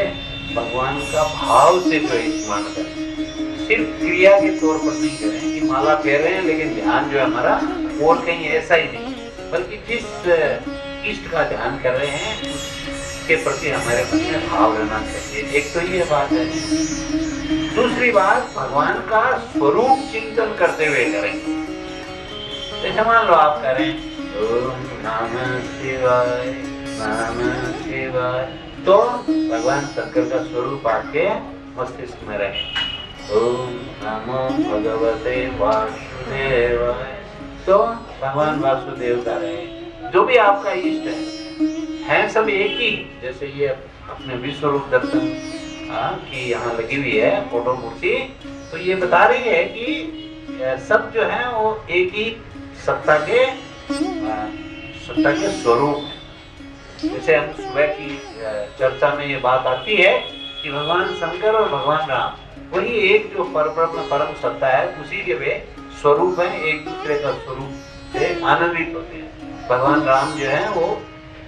भगवान का भाव से जो स्मरण करें। सिर्फ क्रिया के तौर पर नहीं करें कि माला फेर रहे हैं लेकिन ध्यान जो है हमारा और कहीं ऐसा ही नहीं, बल्कि जिस इष्ट का ध्यान कर रहे हैं उसके प्रति हमारे मन में भाव रहना चाहिए। एक तो ये बात है। दूसरी बात, भगवान का स्वरूप चिंतन करते हुए करें। जैसे मान लो आप करें ओम नमः शिवाय नमः शिवाय, तो भगवान शंकर का स्वरूप आपके मस्तिष्क में रहे। ओम नमो भगवते वासुदेवाय, तो भगवान वासुदेव का रहे। जो भी आपका इष्ट है सब एक ही। जैसे ये अपने विश्वरूप दर्शन की यहाँ लगी हुई है फोटो मूर्ति, तो ये बता रही है कि सब जो है वो एक ही सत्ता के स्वरूप है। जैसे हम सुबह की चर्चा में ये बात आती है कि भगवान शंकर और भगवान राम वही एक जो परम सत्ता है, उसी के वे स्वरूप है, एक दूसरे का स्वरूप से आनंदित होते हैं। भगवान राम जो है वो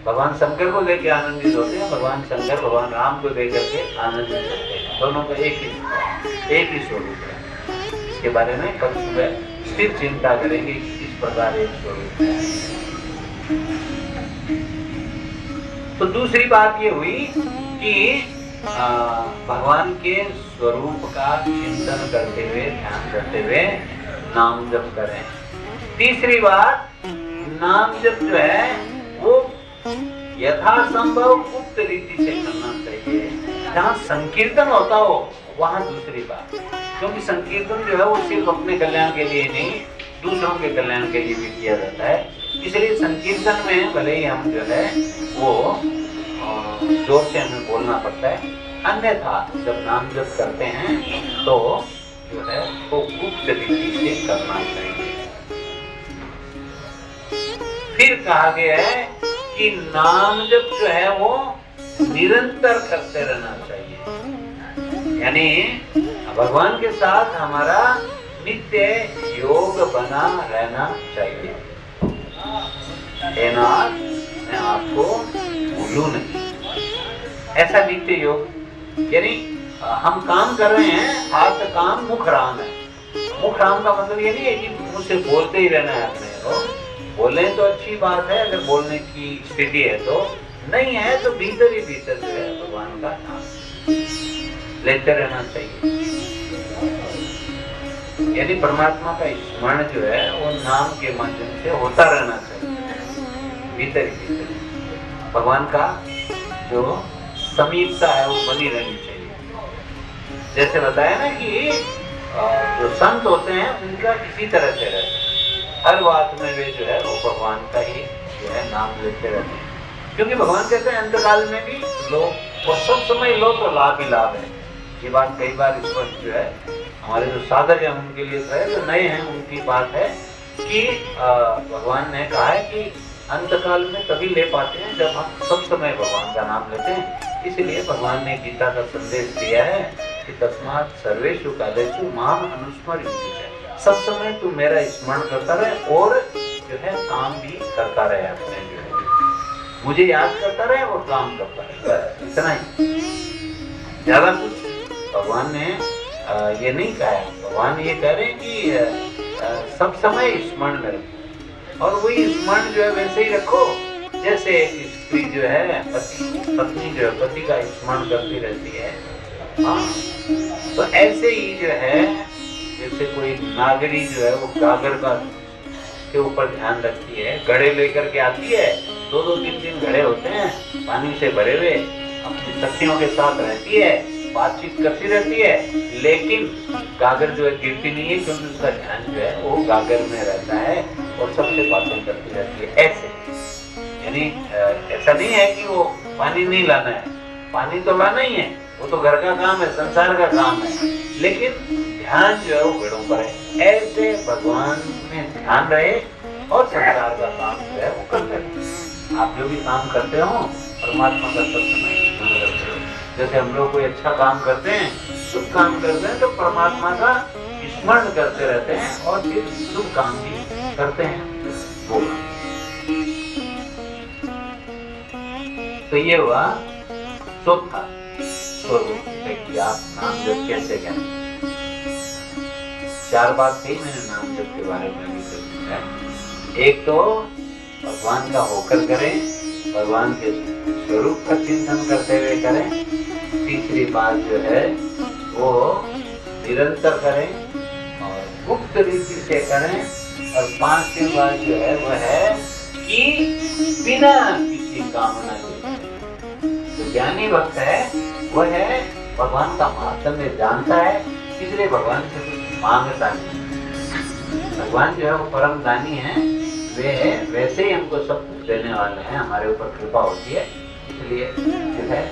भगवान शंकर को लेकर आनंदित होते हैं, भगवान शंकर भगवान राम को लेकर के आनंदित होते हैं। दोनों का एक ही स्वरूप है। इसके बारे में कल सुबह स्थिर चिंता करेंगे कि किस प्रकार एक स्वरूप है। तो दूसरी बात ये हुई कि भगवान के स्वरूप का चिंतन करते हुए ध्यान करते हुए नाम जप करें। तीसरी बात, नाम जप जो है वो यथासंभव गुप्त रीति से करना चाहिए। जहाँ संकीर्तन होता हो वहाँ दूसरी बात, क्योंकि संकीर्तन जो है वो सिर्फ अपने कल्याण के लिए नहीं दूसरों के कल्याण के लिए भी किया जाता है। इसलिए संकीर्तन में भले ही हम जो है वो जोर से हमें बोलना पड़ता है, अन्यथा जब नाम जप करते हैं तो जो है वो गुप्त रीति से करना चाहिए। फिर कहा गया है कि नाम जप जो है वो निरंतर करते रहना चाहिए, यानी भगवान के साथ हमारा नित्य योग बना रहना चाहिए। मैं आपको भूलूं नहीं, ऐसा नित्य योग। यानी हम काम कर रहे हैं, हाथ काम मुख राम है। मुख राम का मतलब ये नहीं है कि मुंह से बोलते ही रहना है अपने को। बोले तो अच्छी बात है, अगर बोलने की स्थिति है तो, नहीं है तो भीतर ही भीतर जो है भगवान का नाम लेते रहना चाहिए। यानी परमात्मा का स्मरण जो है वो नाम के माध्यम से होता रहना चाहिए, भीतर ही भीतर भगवान का जो समीपता है वो बनी रहनी चाहिए। जैसे बताया ना कि जो संत होते हैं उनका इसी तरह से रहता है, हर बात में वे जो है वो भगवान का ही जो है नाम लेते रहते हैं, क्योंकि भगवान कहते हैं अंतकाल में भी लो और सब समय लो तो लाभ ही लाभ है। ये बात कई बार इस पर जो है हमारे जो साधक हैं उनके लिए है, जो नए हैं उनकी बात है कि भगवान ने कहा है कि अंतकाल में तभी ले पाते हैं जब हम सब समय भगवान का नाम लेते हैं। इसीलिए भगवान ने गीता का संदेश दिया है कि तस्मात् सर्वेषु कालेषु माम अनुस्मरन्ति, सब समय तू मेरा स्मरण करता रहे और जो है काम भी करता रहे, अपने जो है मुझे याद करता रहे और काम करता रहे, बस इतना ही, ज्यादा कुछ भगवान ने ये नहीं कहा है। भगवान ये कह रहे हैं कि सब समय स्मरण में रखो, और वही स्मरण जो है वैसे ही रखो जैसे स्त्री जो है पत्नी जो है पति का स्मरण करती रहती है। हाँ, तो ऐसे ही जो है जैसे कोई नागरी जो है वो गागर का के ऊपर ध्यान रखती है, घड़े लेकर के आती है, 2-2 3-3 घड़े होते हैं पानी से भरे हुए, अपनी सखियों के साथ रहती है, बातचीत करती रहती है, लेकिन गागर जो है गिरती नहीं है, क्योंकि उसका ध्यान जो है वो गागर में रहता है और सबसे बातें करती रहती है। ऐसे यानी ऐसा नहीं है कि वो पानी नहीं लाना है, पानी तो लाना ही है, वो तो घर का काम है, संसार का काम है, लेकिन ध्यान जो है वो घड़ों पर है। ऐसे भगवान में ध्यान रहे और संसार का काम जो है वो करते रहे। आप जो भी काम करते हो परमात्मा का सब समय स्मरण करते हो। जैसे हम लोग कोई अच्छा काम करते हैं, शुभ काम करते हैं, तो परमात्मा का स्मरण करते रहते हैं और फिर शुभ काम भी करते हैं वो। तो ये हुआ चौथा स्वरूप कि आप नाम जप कैसे करें। 4 बात कही मैंने नाम जप के बारे में अभी तक। एक तो भगवान का होकर करें, भगवान के स्वरूप का चिंतन करते हुए करें। तीसरी बात जो है वो निरंतर करें और गुप्त रीति से करें। और 5वीं बात जो है वो है कि बिना किसी कामना के। जो ज्ञानी भक्त है वह है भगवान का महात्म्य जानता है, इसलिए भगवान से कुछ मांगता नहीं। भगवान जो है वो परम दानी है, वे वैसे ही हमको सब कुछ देने वाले हैं, हमारे ऊपर कृपा होती है, इसलिए जो है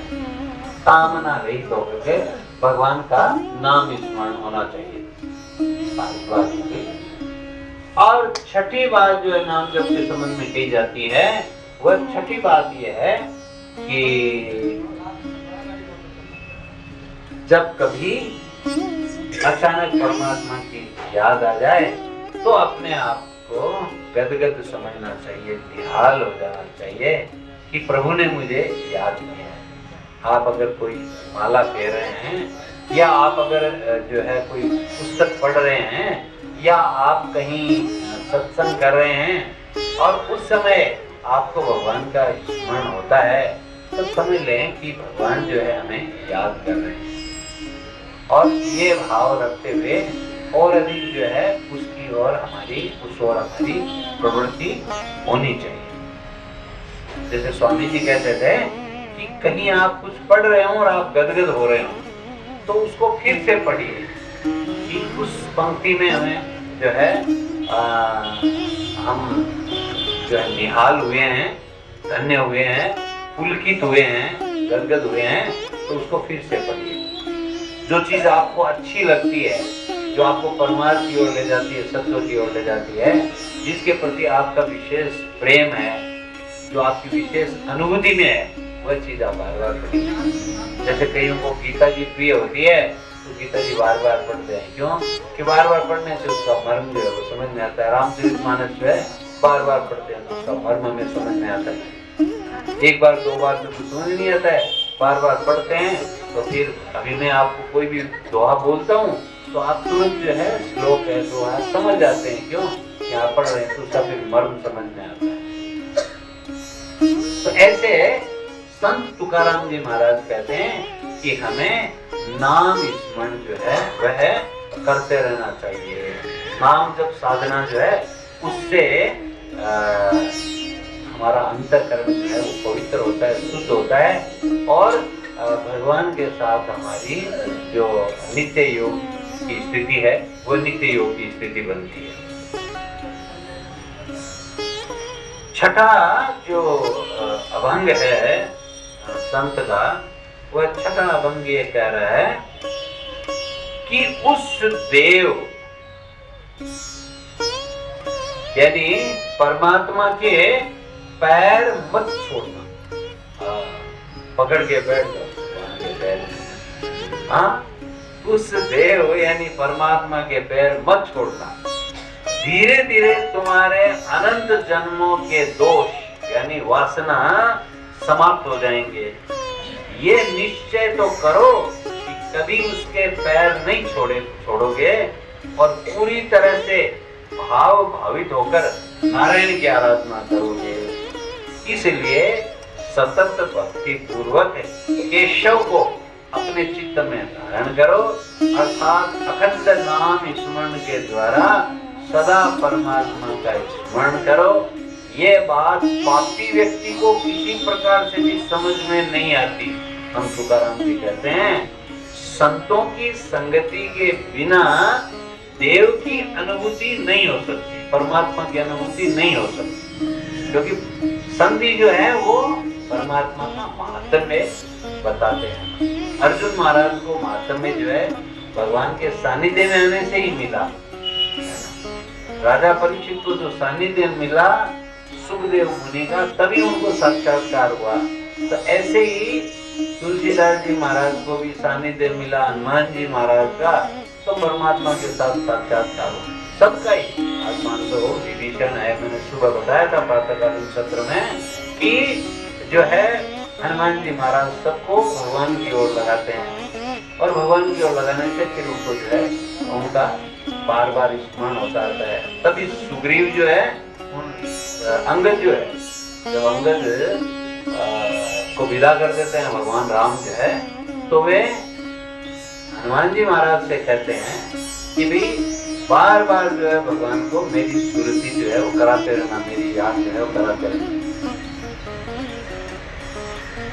कामना रहित होकर के भगवान का नाम स्मरण होना चाहिए। और छठी बात जो है नाम जप के संबंध में कही जाती है, वह छठी बात यह है कि जब कभी अचानक परमात्मा की याद आ जाए तो अपने आप को गदगद समझना चाहिए, निहाल हो जाना चाहिए कि प्रभु ने मुझे याद किया है। आप अगर कोई माला फेर रहे हैं या आप अगर जो है कोई पुस्तक पढ़ रहे हैं या आप कहीं सत्संग कर रहे हैं और उस समय आपको भगवान का स्मरण होता है, तो समझ लें कि भगवान जो है हमें याद कर रहे हैं। और ये भाव रखते हुए और अधिक जो है उसकी ओर हमारी प्रवृत्ति होनी चाहिए। जैसे स्वामी जी कहते थे कि कहीं आप कुछ पढ़ रहे हो और आप गदगद हो रहे हो तो उसको फिर से पढ़िए कि उस पंक्ति में हमें जो है हम जो है निहाल हुए हैं, धन्य हुए हैं, पुलकित हुए हैं, गदगद हुए हैं, तो उसको फिर से पढ़िए। जो चीज आपको अच्छी लगती है, जो आपको परमार्थ की ओर ले जाती है, सत्य की ओर ले जाती है, जिसके प्रति आपका विशेष प्रेम है, जो आपकी विशेष अनुभूति में है, वह चीज आप बार बार पढ़िए। जैसे कईयों को गीता जी प्रिय होती है तो गीता जी बार बार पढ़ते हैं, क्यों कि बार बार पढ़ने से उसका मर्म जो है वो समझ में आता है। रामचरितमानस जो है बार बार पढ़ते हैं तो उसका मर्म हमें समझ में आता है। एक बार 2 बार में कुछ समझ नहीं आता है, बार बार पढ़ते हैं तो फिर अभी मैं आपको कोई भी दोहा बोलता हूँ तो आप तुरंत जो है श्लोक है दोहा समझ जाते हैं, क्यों कि आप पढ़ रहे हैं तो उसका फिर मर्म समझ में आता है। तो ऐसे संत तुकाराम जी महाराज कहते हैं कि हमें नाम स्मरण जो है वह करते रहना चाहिए। नाम जब साधना जो है उससे हमारा अंतःकरण जो है वो पवित्र होता है, शुद्ध होता है और भगवान के साथ हमारी जो नित्य योग की स्थिति है वो नित्य योग की स्थिति बनती है। छठा जो अभंग है संत का, वह छठा अभंग ये कह रहा है कि उस देव यानी परमात्मा के पैर मत छोड़ना। पकड़ के बैठ जाओ। हाँ, उस देव यानी परमात्मा के पैर मत छोड़ना। धीरे धीरे तुम्हारे अनंत जन्मों के दोष यानी वासना समाप्त हो जाएंगे। ये निश्चय तो करो कि कभी उसके पैर नहीं छोड़ोगे और पूरी तरह से भाव भावित होकर नारायण की आराधना करोगे। इसलिए सतत भक्ति पूर्वक केशव को अपने चित्त में धारण करो, अर्थात अखंड नाम स्मरण के द्वारा सदा परमात्मा का स्मरण करो। ये बात पापी व्यक्ति को किसी प्रकार से भी समझ में नहीं आती। हम तुकाराम जी कहते हैं, संतों की संगति के बिना देव की अनुभूति नहीं हो सकती, परमात्मा की अनुभूति नहीं हो सकती, क्योंकि संधि जो है वो परमात्मा का महात्म्य बताते हैं। अर्जुन महाराज को महात्म्य जो है भगवान के सानिध्य में आने से ही मिला। राजा परीक्षित को जो सानिध्य मिला सुखदेव मुनि का, तभी उनको साक्षात्कार हुआ। तो ऐसे ही तुलसीदास जी महाराज को भी सानिध्य मिला, हनुमान जी महाराज का, तो परमात्मा के साथ साक्षात्कार हो सबका ही। आज मान लो विभीषण है, मैंने सुबह बताया था प्रातःकालीन सत्र में कि जो है हनुमान जी महाराज सबको भगवान की ओर लगाते हैं, और भगवान की ओर लगाने से फिर उनको जो है उनका बार बार स्मरण होता रहता है। तभी सुग्रीव जो है अंगद जो है, जब अंगद को विदा कर देते हैं भगवान राम जो है, तो वे हनुमान जी महाराज से कहते हैं कि भाई बार बार जो है भगवान को मेरी स्मृति जो है वो कराते रहना, मेरी याद जो है वो कराते रहना।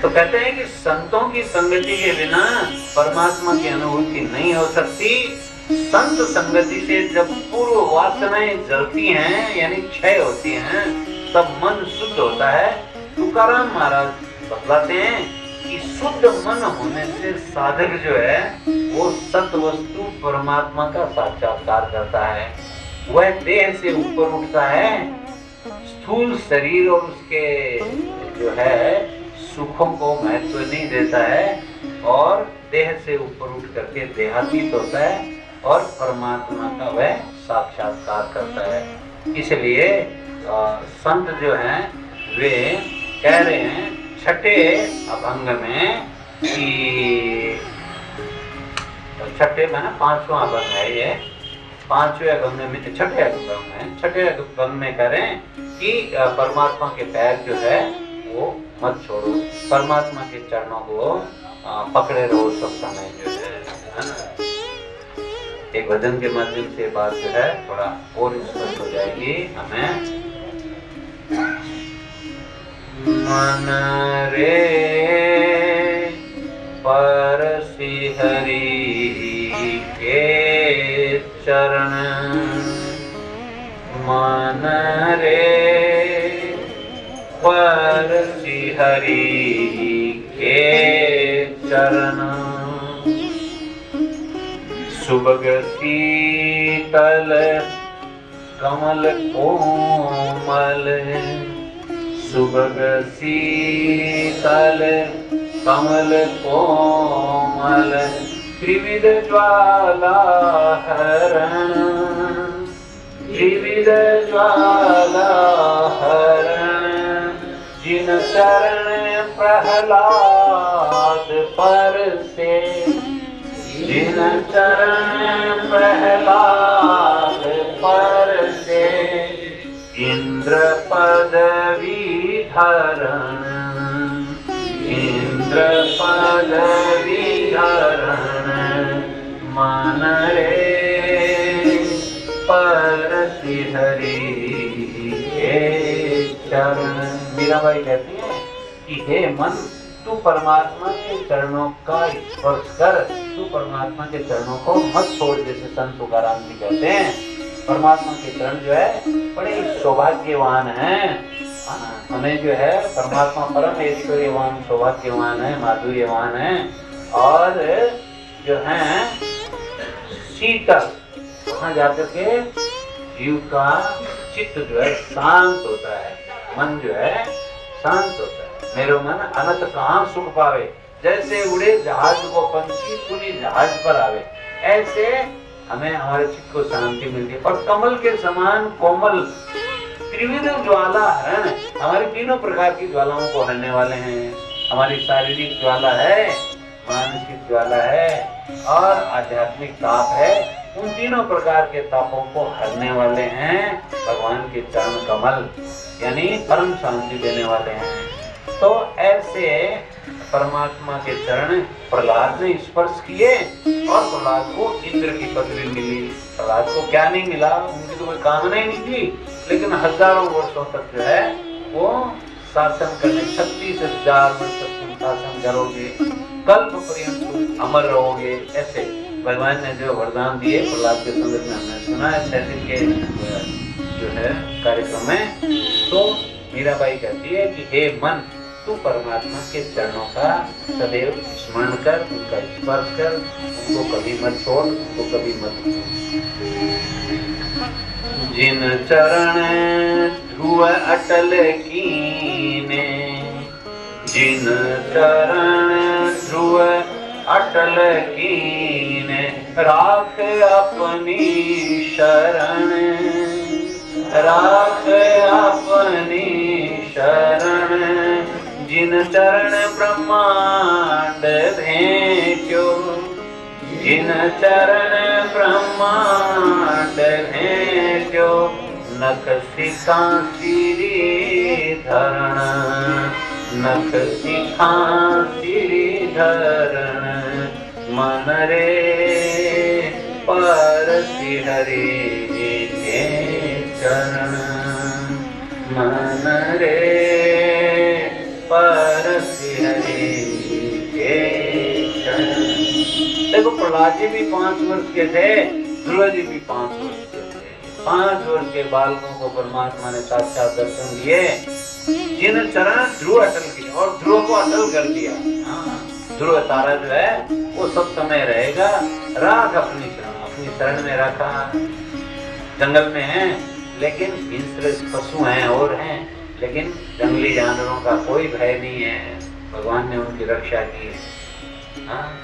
तो कहते हैं कि संतों की संगति के बिना परमात्मा की अनुभूति नहीं हो सकती। संत संगति से जब पूर्व वासनाएं जलती हैं यानी क्षय होती हैं, तब मन शुद्ध होता है। तुकाराम महाराज बतलाते हैं कि शुद्ध मन होने से साधक जो है वो सत वस्तु परमात्मा का साक्षात्कार करता है। वह देह से ऊपर उठता है, स्थूल शरीर और उसके जो है सुखों को महत्व नहीं देता है, और देह से ऊपर उठ करके देहातीत होता है और परमात्मा का वह साक्षात्कार करता है। इसलिए संत जो हैं वे कह रहे हैं छठे अभंग में कि छठे में ना पांचवा अभंग है ये, पांचवें अभंग में छठे अभंग में कह रहे हैं कि परमात्मा के पैर जो है वो मत छोड़ो, परमात्मा के चरणों को पकड़े रहो सब समय जो है ना। एक भजन के माध्यम से बात जो है थोड़ा और स्पष्ट हो जाएगी हमें। मन रे परसि हरि के चरण, मन रे परसि हरि के चरण, सुबग शीतल कमल कोमल, सुबग शीतल कमल कोमल, त्रिविध ज्वाला हरण, त्रिविध ज्वाला हरण, जिन शरण प्रहलाद परसे, जिन चरण प्रहलाद परसे, इंद्र पदवी धरण, इंद्र पदवी धरण, मन रे परसि हरि के चरण। मीराबाई कहती है कि हे मन, तू परमात्मा के चरणों का स्पर्श कर, तू परमात्मा के चरणों को मत छोड़। जैसे संत तुकाराम जी कहते हैं परमात्मा के चरण जो है बड़े सौभाग्यवान हैं, हमें जो है परमात्मा परम ऐश्वर्यवान सौभाग्यवान है, माधुर्यवान है, और जो है शीतल, वहां जाकर के जीव का चित्त जो है शांत होता है, मन जो है शांत होता है। मेरो मन अनंत कहाँ सुख पावे, जैसे उड़े जहाज को पंछी पुनी जहाज पर आवे, ऐसे हमें हमारे चित्त को शांति मिलती है। और कमल के समान कोमल त्रिविध ज्वाला हरण, हमारी तीनों प्रकार की ज्वालाओं को हरने वाले हैं। हमारी शारीरिक ज्वाला है, मानसिक ज्वाला है और आध्यात्मिक ताप है। उन तीनों प्रकार के तापों को हरने वाले हैं भगवान के चरण कमल, यानी परम शांति देने वाले हैं। तो ऐसे परमात्मा के चरण प्रहलाद ने स्पर्श किए और प्रहलाद को इंद्र की पदवी मिली। प्रहलाद को क्या नहीं मिला, उनकी तो कोई कामना ही नहीं थी, लेकिन हजारों वर्षों तक जो है वो शासन करने, 36,000 वर्ष तक तुम शासन करोगे, कल्प पर्यंत अमर रहोगे, ऐसे भगवान ने जो वरदान दिए प्रहलाद के संदर्भ में हमने सुना है 6 दिन के जो है कार्यक्रम में। तो मीराबाई कहती है कि हे मन, तू परमात्मा के चरणों का सदैव स्मरण कर, उनका स्पर्श कर, उनको कभी मत छोड़, उनको कभी मत जिन चरण ध्रुव अटल कीने, जिन चरण ध्रुव अटल कीने, राख अपनी शरण, राख अपनी शरण, जिन चरण ब्रह्मांड भेंट्यो, जिन चरण ब्रह्मांड भेंट्यो, नख सिखा सिरी धरण, नख सिखा सिरी धरण, मन रे परसि हरि के चरण, मन रे परसि हरि के चरण। देखो प्रहलाद जी भी 5 वर्ष के थे, ध्रुव जी भी 5 वर्ष के थे। 5 वर्ष के बालकों को परमात्मा ने साक्षात दर्शन दिए, जिन चरण ध्रुव अटल किए, और ध्रुव को अटल कर दिया। ध्रुव तारा जो है वो सब समय रहेगा, राख अपनी शरण में रखा। जंगल में है लेकिन हिंस्र पशु हैं और हैं, लेकिन जंगली जानवरों का कोई भय नहीं है, भगवान ने उनकी रक्षा की है।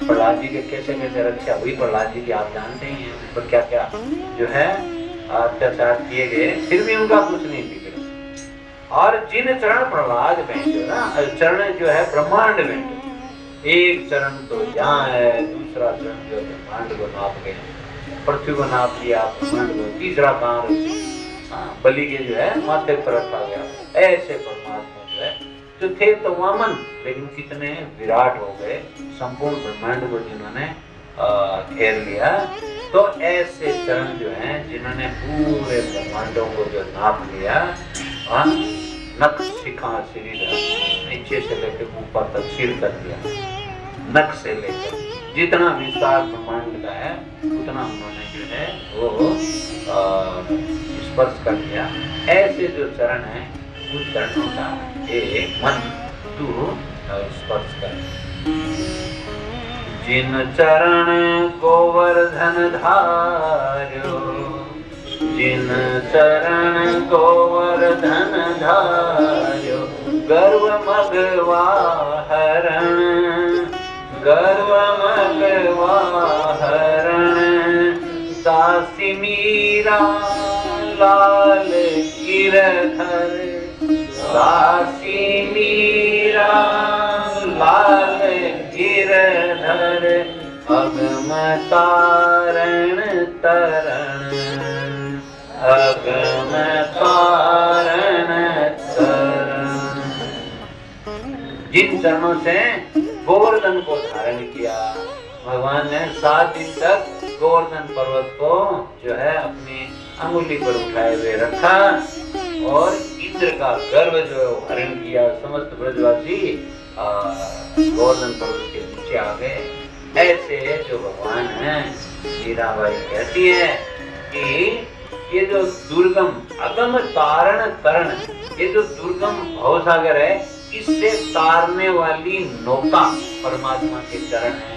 प्रहलाद जी के कैसे कैसे रक्षा हुई प्रहलाद जी की आप जानते ही हैं, उस पर क्या क्या जो है अत्याचार किए गए, फिर भी उनका कुछ नहीं बिगड़ा। और जिन चरण प्रहलाद भेंटे ना, चरण जो है ब्रह्मांड भेंटे, एक चरण तो यहाँ है, दूसरा चरण जो है ब्रह्मांड को नाप गए, पृथ्वी को नाप लिया, ब्रह्मांड को, तीसरा काम बलि के जो है माथे पर रखा गया। ऐसे परमात्मा जो है जो थे तो वामन, लेकिन कितने विराट हो गए, संपूर्ण ब्रह्मांड को जिन्होंने घेर लिया। तो ऐसे चरण जो हैं जिन्होंने पूरे ब्रह्मांडों को जो नाप लिया, नख शिखा श्रीधर, नीचे से लेकर ऊपर तक सिर कर दिया, नख से लेकर जितना विस्तार ब्रह्मांड का है उतना उन्होंने जो है वो स्पर्श कर दिया। ऐसे जो चरण है उस चरणों का एक मन तू स्पर्श कर। जिन चरण गोवर्धन धार्यो, जिन चरण गोवर्धन धार्यो, गर्व मगवा हरण, गर्व मगवा हरण, दासी मीरा लाल गिरधर, दासी मीरा लाल गिरधर, अगम तारण तरण, अगम तारण तरण। जिन चरणों से गोवर्धन को धारण किया, भगवान ने 7 दिन तक गोवर्धन पर्वत को जो है अपनी अंगुली पर उठाए हुए रखा और इंद्र का गर्व जो है हरण किया। समस्त ब्रजवासी गोवर्धन पर्वत के नीचे आ गए। ऐसे जो भगवान हैं, मीराबाई कहती है कि ये जो दुर्गम अगम तारण तरण, ये जो दुर्गम भवसागर है, इससे तारने वाली नौका परमात्मा के चरण है।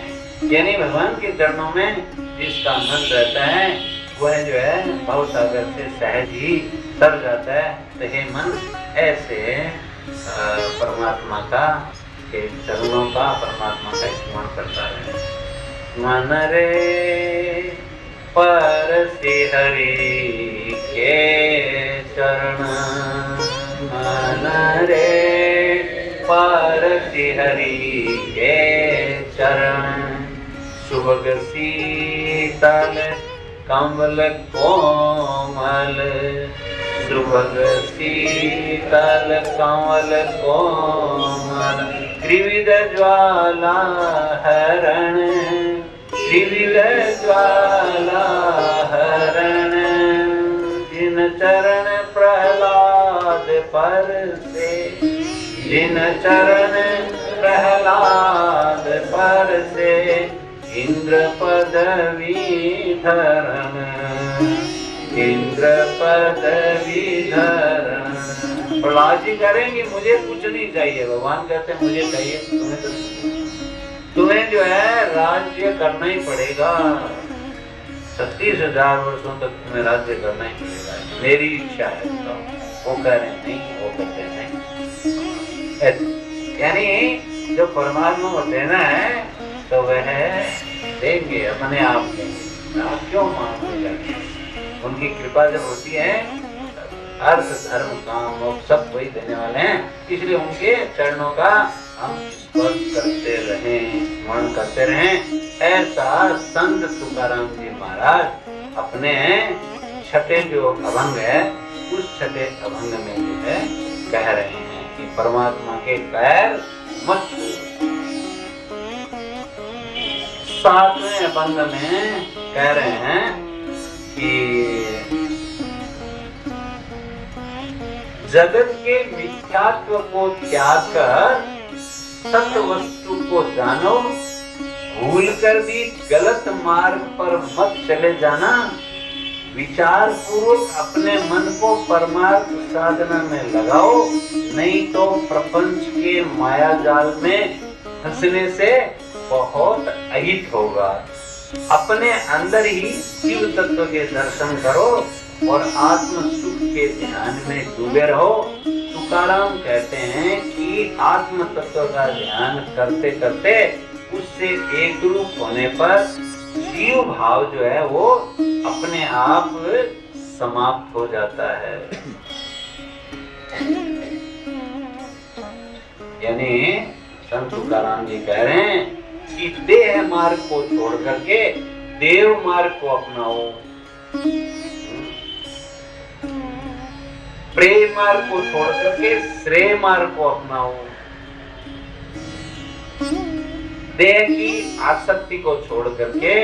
यानी भगवान के चरणों में जिसका मन रहता है वह जो है भवसागर से सहज ही तर जाता है। तो हे मन, ऐसे परमात्मा का के चरणों का, परमात्मा का स्मरण करता है। मन रे परसि हरि के चरण, मन रे परसि हरि के चरण, सुभग शीतल कमल कोमल, सुभग शीतल कमल कोमल, त्रिविध ज्वाला हरण, त्रिविध ज्वाला हरण, जिन चरण प्रहलाद परसे, जिन चरण प्रहलाद परसे, इंद्र पदवी धरण, इंद्र पदवी धरण। प्रहलाद जी करेंगे मुझे कुछ नहीं चाहिए, भगवान कहते हैं मुझे चाहिए, तुम्हें तो तुम्हें जो है राज्य करना ही पड़ेगा, 36,000 वर्षों तक तुम्हें राज्य करना ही पड़ेगा, मेरी इच्छा है। तो वो कह रहे नहीं, वो कहते नहीं। यानी जो परमात्मा को देना है तो वह देंगे, अपने आप देंगे, आप क्यों मांगते जाते? उनकी कृपा जब होती है, अर्थ धर्म काम मोक्ष सब वही देने वाले हैं, इसलिए उनके चरणों का हम स्पर्श करते रहें, स्मरण करते रहें। ऐसा संत तुकाराम जी महाराज अपने छठे जो अभंग है, उस छठे अभंग में जो है कह रहे हैं कि परमात्मा के पैर मत छूओ। सातवें अभंग में कह रहे हैं कि जगत के मिथ्यात्व को त्याग कर सत्य वस्तु को जानो, भूल कर भी गलत मार्ग पर मत चले जाना, विचार पूर्वक अपने मन को परमार्थ साधना में लगाओ, नहीं तो प्रपंच के माया जाल में फंसने से बहुत अहित होगा। अपने अंदर ही शिव तत्व के दर्शन करो और आत्म सुख के ध्यान में डूबे रहो। तुकाराम कहते हैं कि आत्म तत्व का ध्यान करते करते उससे एक रूप होने पर जीव भाव जो है वो अपने आप समाप्त हो जाता है। यानी संत तुकाराम जी कह रहे हैं कि देह मार्ग को छोड़ करके देव मार्ग को अपनाओ, प्रेम मार्ग को छोड़ करके श्रेय मार्ग को अपनाओ, देह की आसक्ति को छोड़ करके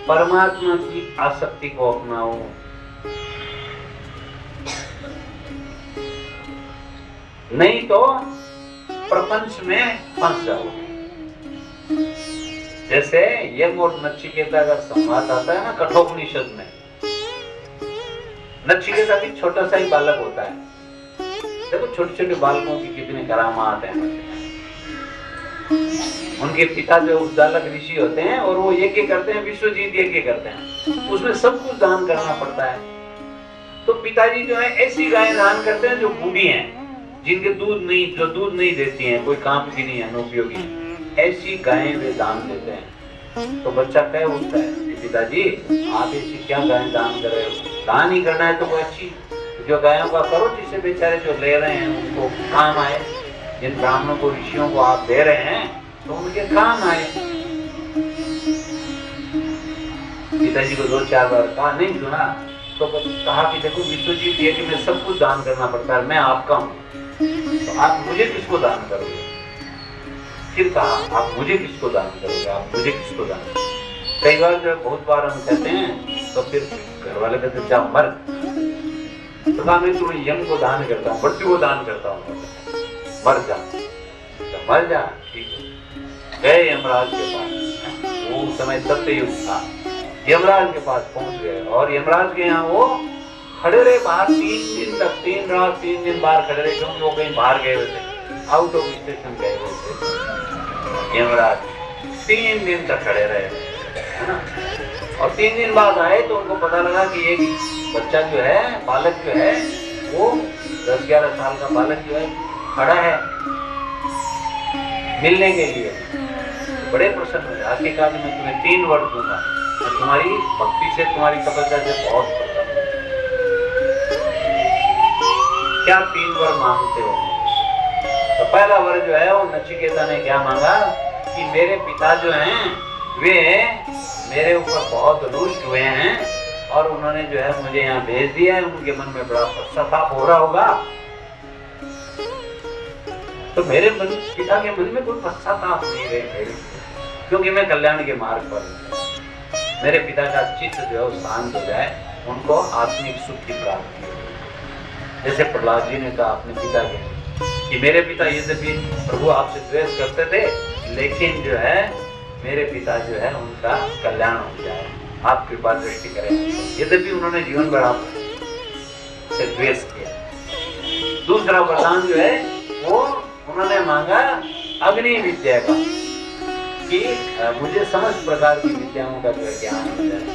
परमात्मा की आसक्ति को अपनाओ। नहीं तो प्रपंच में फंस जाओगे। जैसे यज्ञ और नचिकेता का संवाद आता है ना कठोपनिषद में, नचिकेता भी छोटा सा ही बालक होता है। देखो छोटे छोटे बालकों की कितने करामात हैं। उनके पिता जो उद्दालक ऋषि होते हैं और वो यज्ञ करते हैं, विश्वजीत यज्ञ करते हैं, उसमें सब कुछ दान करना पड़ता है। तो पिताजी जो है ऐसी गायें दान करते हैं जो बूढ़ी हैं, जिनके दूध नहीं देती हैं, कोई काम की नहीं है, अनुपयोगी, ऐसी गायें वे दान देते हैं। तो बच्चा कह उठता है कि पिताजी आप ऐसी क्या गायें दान कर रहे हो? दान ही करना है तो कोई अच्छी जो गायों का करो, जिससे बेचारे जो ले रहे हैं उनको काम आए। जिन ब्राह्मणों को ऋषियों को आप दे रहे हैं तो उनके काम आए। पिताजी को 2-4 बार कहा, नहीं सुना, तो कहा कि देखो विश्वजीत ये कि मैं सब कुछ दान करना पड़ता है, मैं आपका हूँ, तो आप मुझे किसको दान करोगे? फिर कहा आप मुझे किसको दान करोगे, आप मुझे किसको दान करोगे? कई बार जो बहुत बार हम कहते हैं तो फिर घर वाले कहते जा मर, तो कहा मैं तुम्हें यम को दान करता हूँ, बट्टी को दान करता हूँ, मर जा, तो मर जा। ठीक है, गए यमराज के पास, वो उस समय सत्ययुग था, यमराज के पास पहुंच गए और यमराज के यहाँ वो खड़े रहे बाहर 3 दिन तक, 3 रात 3 दिन बाहर खड़े रहे, क्योंकि वो कहीं बाहर गए हुए थे, आउट ऑफ स्टेशन गए हुए थे। यमराज 3 दिन तक खड़े रहे, है ना। और 3 दिन बाद आए तो उनको पता लगा कि एक बच्चा जो है, बालक जो है, वो 10-11 साल का बालक जो है खड़ा है मिलने के लिए। तो बड़े प्रसन्न हुए। आके कहा कि मैं तुम्हें 3 वर दूंगा, मैं तुम्हारी भक्ति से, तुम्हारी तपस्या से बहुत प्रसन्न हूं। क्या 3 वर मांगते हो? तो पहला वर जो है वो नचिकेता ने क्या मांगा कि मेरे पिता जो हैं वे मेरे ऊपर बहुत रुष्ट हुए हैं और उन्होंने जो है मुझे यहाँ भेज दिया है, उनके मन में बड़ा पश्चाताप हो रहा होगा। तो मेरे पिता के मन में कोई पश्चाताप नहीं रहे, क्योंकि मैं कल्याण के मार्ग पर हूं। मेरे पिता का चित्त जो है शांत हो जाए, उनको आत्मिक सुख की प्राप्ति हो। जैसे प्रहलाद जी ने कहा अपने पिता के कि मेरे पिता यद्यपि प्रभु आपसे द्वेष करते थे, लेकिन जो है मेरे पिता जो है उनका कल्याण हो जाए, आप कृपा दृष्टि करें। यद्यपि उन्होंने जीवन भर आपसे द्वेष किया। दूसरा वरदान जो है वो उन्होंने मांगा अग्नि विद्या का, कि मुझे समस्त प्रकार की विद्याओं का जो है ज्ञान हो जाए।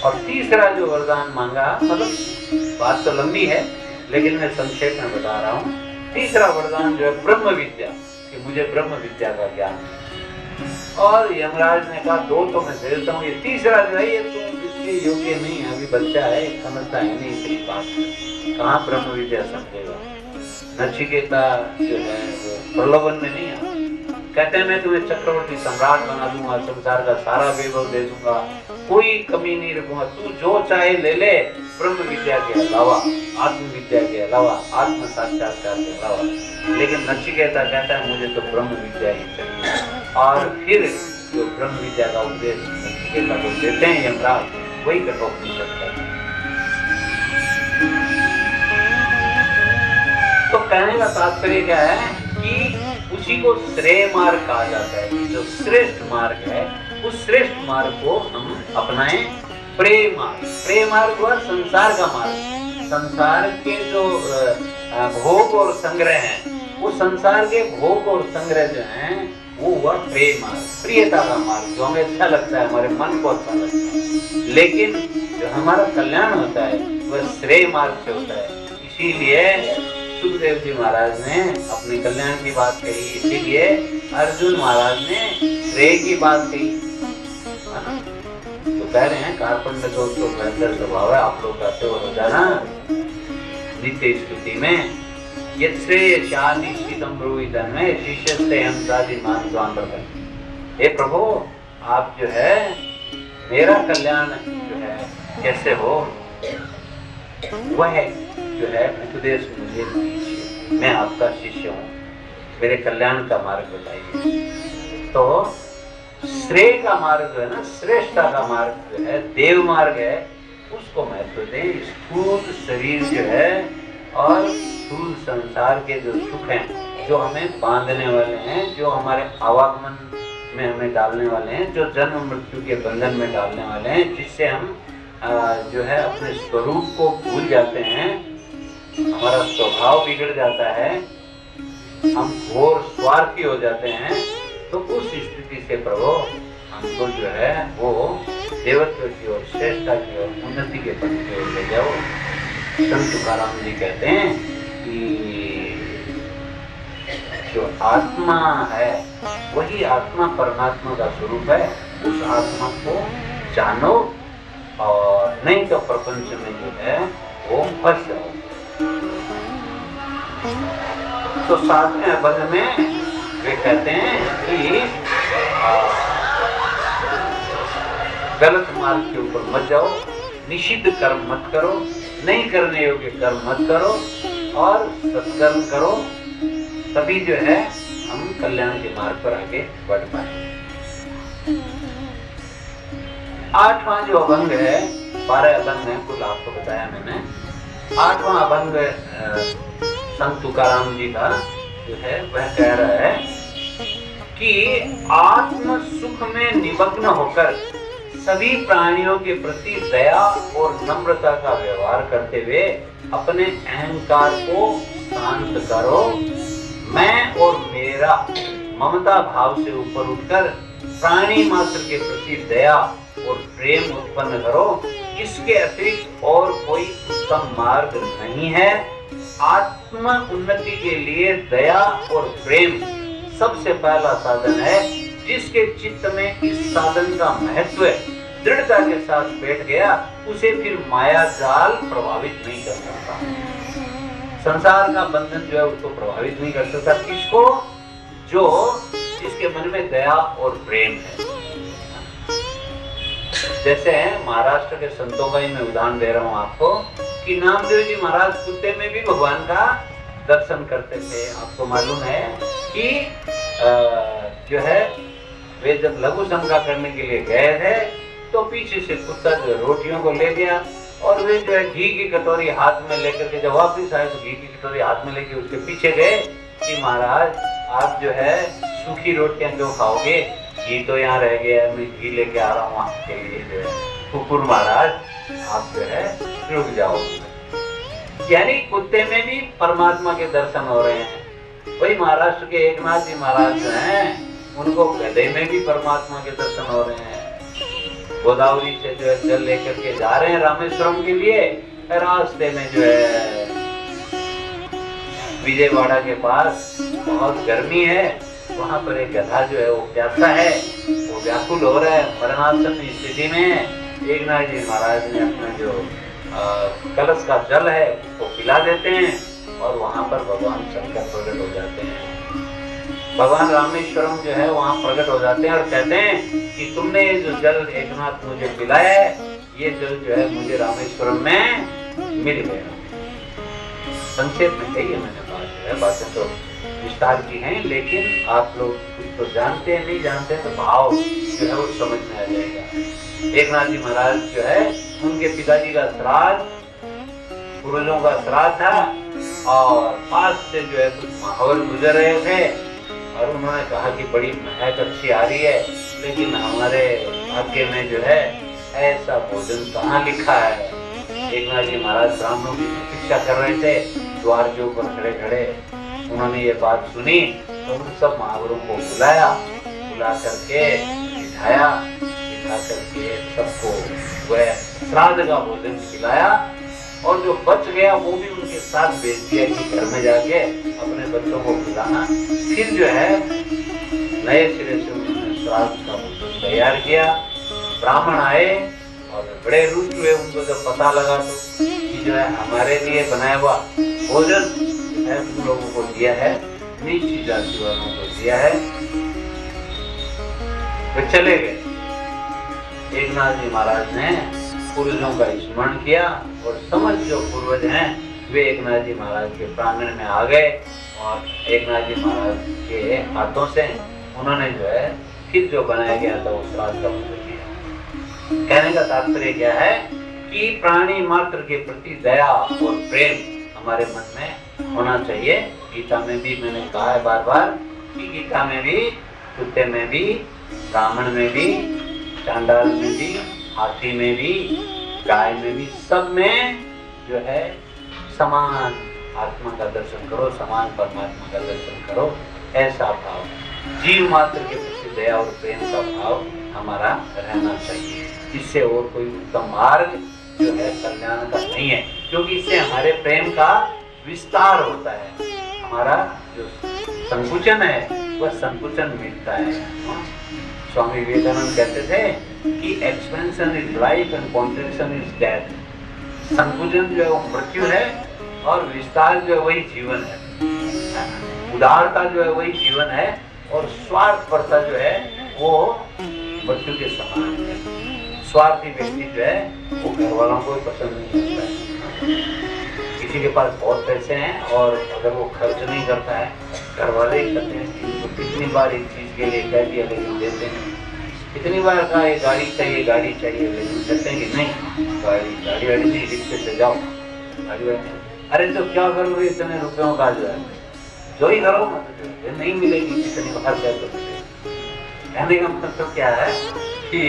और तीसरा जो वरदान मांगा, मतलब बात तो लंबी है लेकिन मैं संक्षेप में बता रहा हूँ। तीसरा वरदान जो है ब्रह्म विद्या, कि मुझे ब्रह्म विद्या का ज्ञान। और यमराज ने कहा 2 तो मैं दे देता हूँ, ये तीसरा जो है ये तो इसके योग्य नहीं है, अभी बच्चा है, समझता है नहीं इतनी बात, कहाँ ब्रह्म विद्या समझेगा। नचिकेता जो है वो प्रलोभन में नहीं है, कहते हैं मैं तुम्हें चक्रवर्ती सम्राट बना दूंगा, संसार का सारा वैभव दे दूंगा, कोई कमी नहीं रखूंगा, तू जो चाहे ले ले, ब्रह्म विद्या के अलावा, आत्म विद्या के अलावा, आत्म साक्षात्कार के अलावा। लेकिन नचिकेता कहता है मुझे तो ब्रह्म विद्या ही चाहिए। और फिर जो ब्रह्म विद्या का उपदेश नचिकेता को देते हैं यमराज, वही कठोपनिषद है। तो कहने का तात्पर्य क्या है कि उसी को श्रेय मार्ग कहा जाता है, जो श्रेष्ठ मार्ग है, उस श्रेष्ठ मार्ग को हम अपनाएं। प्रेम मार्ग, प्रेम मार्ग हुआ संसार का मार्ग। संसार के जो भोग और संग्रह हैं, वो संसार के भोग और संग्रह जो हैं वो हुआ प्रेम मार्ग, प्रियता का मार्ग, जो हमें अच्छा लगता है, हमारे मन को अच्छा लगता है। लेकिन जो हमारा कल्याण होता है वह श्रेय मार्ग से होता है। इसीलिए सुखदेव जी महाराज ने अपने कल्याण की बात कही, इसीलिए अर्जुन महाराज ने श्रेय की बात कही। तो कह रहे हैं कारपंड दोस्तों बेहतर स्वभाव है, आप लोग कहते हो रोजाना नित्य स्तुति में, यत् श्रेय शानिश्चितम ब्रूहितन में शिष्यस्ते हम साधि मान स्वाम प्रकट। हे प्रभु, आप जो है मेरा कल्याण जो है कैसे हो, वह जो है उपदेश मुझे दीजिए, मैं आपका शिष्य हूँ, मेरे कल्याण का मार्ग बताइए। तो श्रेय का मार्ग जो है ना, श्रेष्ठता का मार्ग जो है, देव मार्ग है, उसको महत्व दें। स्थूल शरीर जो है और स्थूल संसार के जो सुख हैं, जो हमें बांधने वाले हैं, जो हमारे आवागमन में हमें डालने वाले हैं, जो जन्म मृत्यु के बंधन में डालने वाले हैं, जिससे हम जो है अपने स्वरूप को भूल जाते हैं, हमारा स्वभाव बिगड़ जाता है, हम घोर स्वार्थी हो जाते हैं। तो उस स्थिति से प्रभु हमको जो है वो देवत्व की ओर, श्रेष्ठता की ओर, उन्नति के पथ की ओर ले जाओ। संत तुकाराम जी कहते हैं कि जो आत्मा है वही आत्मा परमात्मा का स्वरूप है, उस आत्मा को जानो, और नहीं तो प्रपंच में जो है वो फंस जाओ। तो 7वें अध्याय में वे कहते हैं कि गलत मार्ग के ऊपर मत जाओ, निषिद्ध कर्म मत करो, नहीं करने योग्य कर्म मत करो, और सत्कर्म करो, तभी जो है हम कल्याण के मार्ग पर आगे बढ़ पाएंगे। 8वां जो अभंग है, 12 अभंग है कुल, आपको बताया मैंने। 8वां अभंग संत तुकाराम जी का जो है वह कह रहा है कि आत्म सुख में निमग्न होकर सभी प्राणियों के प्रति दया और नम्रता का व्यवहार करते हुए अपने अहंकार को शांत करो। मैं और मेरा ममता भाव से ऊपर उठकर प्राणी मात्र के प्रति दया और प्रेम उत्पन्न करो। इसके अतिरिक्त और कोई उत्तम मार्ग नहीं है। आत्म उन्नति के लिए दया और प्रेम सबसे पहला साधन है। जिसके चित्त में इस साधन का महत्व दृढ़ता के साथ बैठ गया, उसे फिर माया जाल प्रभावित नहीं कर सकता। संसार का बंधन जो है उसको प्रभावित नहीं कर सकता। किसको? जो जिसके मन में दया और प्रेम है। जैसे महाराष्ट्र के संतों का ही मैं उदाहरण दे रहा हूं आपको कि नामदेव जी महाराज कुत्ते में भी भगवान का दर्शन करते थे। आपको मालूम है कि जो है वे जब लघु शंका करने के लिए गए थे तो पीछे से कुत्ता जो रोटियों को ले गया और वे जो है घी की कटोरी हाथ में लेकर के जब वापिस आए तो घी की कटोरी हाथ में लेके उसके पीछे गए कि महाराज आप जो है सूखी रोटियां जो खाओगे, घी तो यहाँ रह गया, मैं घी लेके आ रहा हूँ आपके लिए जो है। कुकुर महाराज आप जो है रुक जाओ। यानी कुत्ते में भी परमात्मा के दर्शन हो रहे हैं। वही महाराष्ट्र के एकनाथ जी महाराज जो हैं उनको गधे में भी परमात्मा के दर्शन हो रहे हैं। गोदावरी से जो है जल लेकर के जा रहे हैं रामेश्वरम के लिए। रास्ते में जो है विजयवाड़ा के पास बहुत गर्मी है, वहां पर एक गधा जो है वो प्यासा है, वो व्याकुल हो रहा है, मरणासन्न स्थिति में। एकनाथ जी महाराज ने अपना जो कलश का जल है उसको पिला देते हैं और वहां पर भगवान शंकर प्रकट हो जाते हैं। भगवान रामेश्वरम जो है वहां प्रकट हो जाते हैं और कहते हैं कि तुमने ये जो जल एकनाथ मुझे पिलाया है, ये जल जो है मुझे रामेश्वरम में मिल गया। संक्षेप में कही है मैंने बात जो है, बातें तो विस्तार की हैं, लेकिन आप लोग कुछ तो जानते हैं, नहीं जानते तो भाव जो है वो समझ में आ जाएगा। एकनाथ जी महाराज जो है उनके पिताजी का श्राद्ध, पूर्वजों का श्राद्ध था और पास से जो है कुछ महावर गुजर रहे थे और उन्होंने कहा कि बड़ी महक अच्छी आ रही है, लेकिन हमारे भाग्य में जो है ऐसा भोजन कहाँ लिखा है। एकनाथ जी महाराज ब्राह्मणों की प्रतीक्षा कर रहे थे द्वार के ऊपर खड़े खड़े। उन्होंने ये बात सुनी तो उन सब महावरों को बुलाया, बुला करके बिठाया, बिठा करके सबको वह श्राद्ध का भोजन खिलाया और जो बच गया वो भी उनके साथ भेज दिया कि घर में जाके अपने बच्चों को खिलाना। फिर जो है नए सिरे से उन्होंने श्राद्ध का भोजन तैयार किया। ब्राह्मण आए और बड़े रुष्ट हुए। उनको जब पता लगा तो कि जो है हमारे लिए बनाया हुआ भोजन है तुम लोगों को दिया है, नीची जाति वालों को दिया है। वे चले गए। एकनाथ जी महाराज ने पूर्वजों का स्मरण किया और समझ जो पूर्वज हैं वे एकनाथ जी महाराज के प्रांगण में आ गए और एकनाथ जी महाराज के हाथों से उन्होंने जो है फिर जो बनाया गया था उस श्राद्ध का भोजन किया। कहने का तात्पर्य क्या है कि प्राणी मात्र के प्रति दया और प्रेम हमारे मन में होना चाहिए। गीता में भी मैंने कहा है बार बार कि गीता में भी, कुत्ते में भी, ब्राह्मण में भी, चांडाल में भी, हाथी में भी, गाय में भी, सब में जो है समान आत्मा का दर्शन करो, समान परमात्मा का दर्शन करो। ऐसा भाव, जीव मात्र के प्रति दया और प्रेम का भाव हमारा रहना चाहिए। इससे और कोई उत्तम मार्ग जो है कल्याण का नहीं है, क्योंकि इससे हमारे प्रेम का विस्तार होता है। हमारा जो संकुचन है वह संकुचन मिलता है। स्वामी विवेकानंद कहते थे कि expansion is life and contraction is death. संकुचन जो है वो मृत्यु है और विस्तार जो है वही जीवन है। उदारता जो है वही जीवन है और स्वार्थपरता जो है वो मृत्यु के समान है। स्वार्थी व्यक्ति जो है वो घर वालों को पसंद नहीं करता है। किसी के पास बहुत पैसे हैं और अगर वो खर्च नहीं करता है, घर वाले ही कहते हैं कि तो कितनी बार एक चीज के लिए कह दिया लेकिन देते नहीं। कितनी बार कहा ये गाड़ी चाहिए लेकिन कहते हैं कि नहीं, गाड़ी वाड़ी नहीं, रिक्शे से जाओ। गाड़ी वाड़ी अरे तो क्या करोगे इतने रुपयों का जो है, जो ही करो मतलब नहीं मिलेगी कितनी बार। कहने का मतलब क्या है कि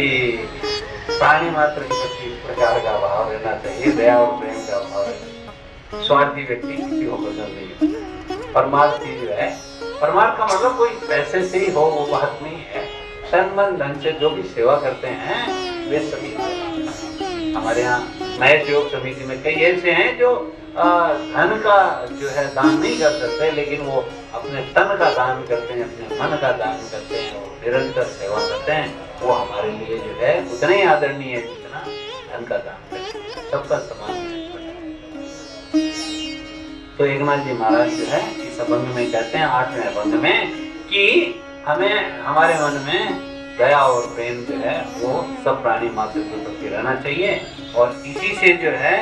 प्राणी मात्र के प्रति इस प्रकार का भाव रहना चाहिए, दया और प्रेम का भाव रहना चाहिए। स्वार्थी व्यक्ति किसी को पसंद नहीं। परमार्थी जो है, परमार्थ का मतलब कोई पैसे से ही हो वो बात नहीं है, तन मन धन से जो भी सेवा करते हैं वे सभी। हमारे यहाँ महेश योग समिति में कई ऐसे हैं जो धन का जो है दान नहीं कर सकते, लेकिन वो अपने तन का दान करते हैं, अपने मन का दान करते हैं, वो निरंतर सेवा करते हैं। वो हमारे लिए जो है उतना ही आदरणीय है जितना धन का दान करते हैं। सबका समान महत्व है। तो एकनाथ जी महाराज जो है इस अभंग में कहते हैं, 8वें अभंग में, कि हमें हमारे मन में दया और प्रेम जो है वो सब प्राणी मात्र के प्रति रहना चाहिए, और इसी से जो है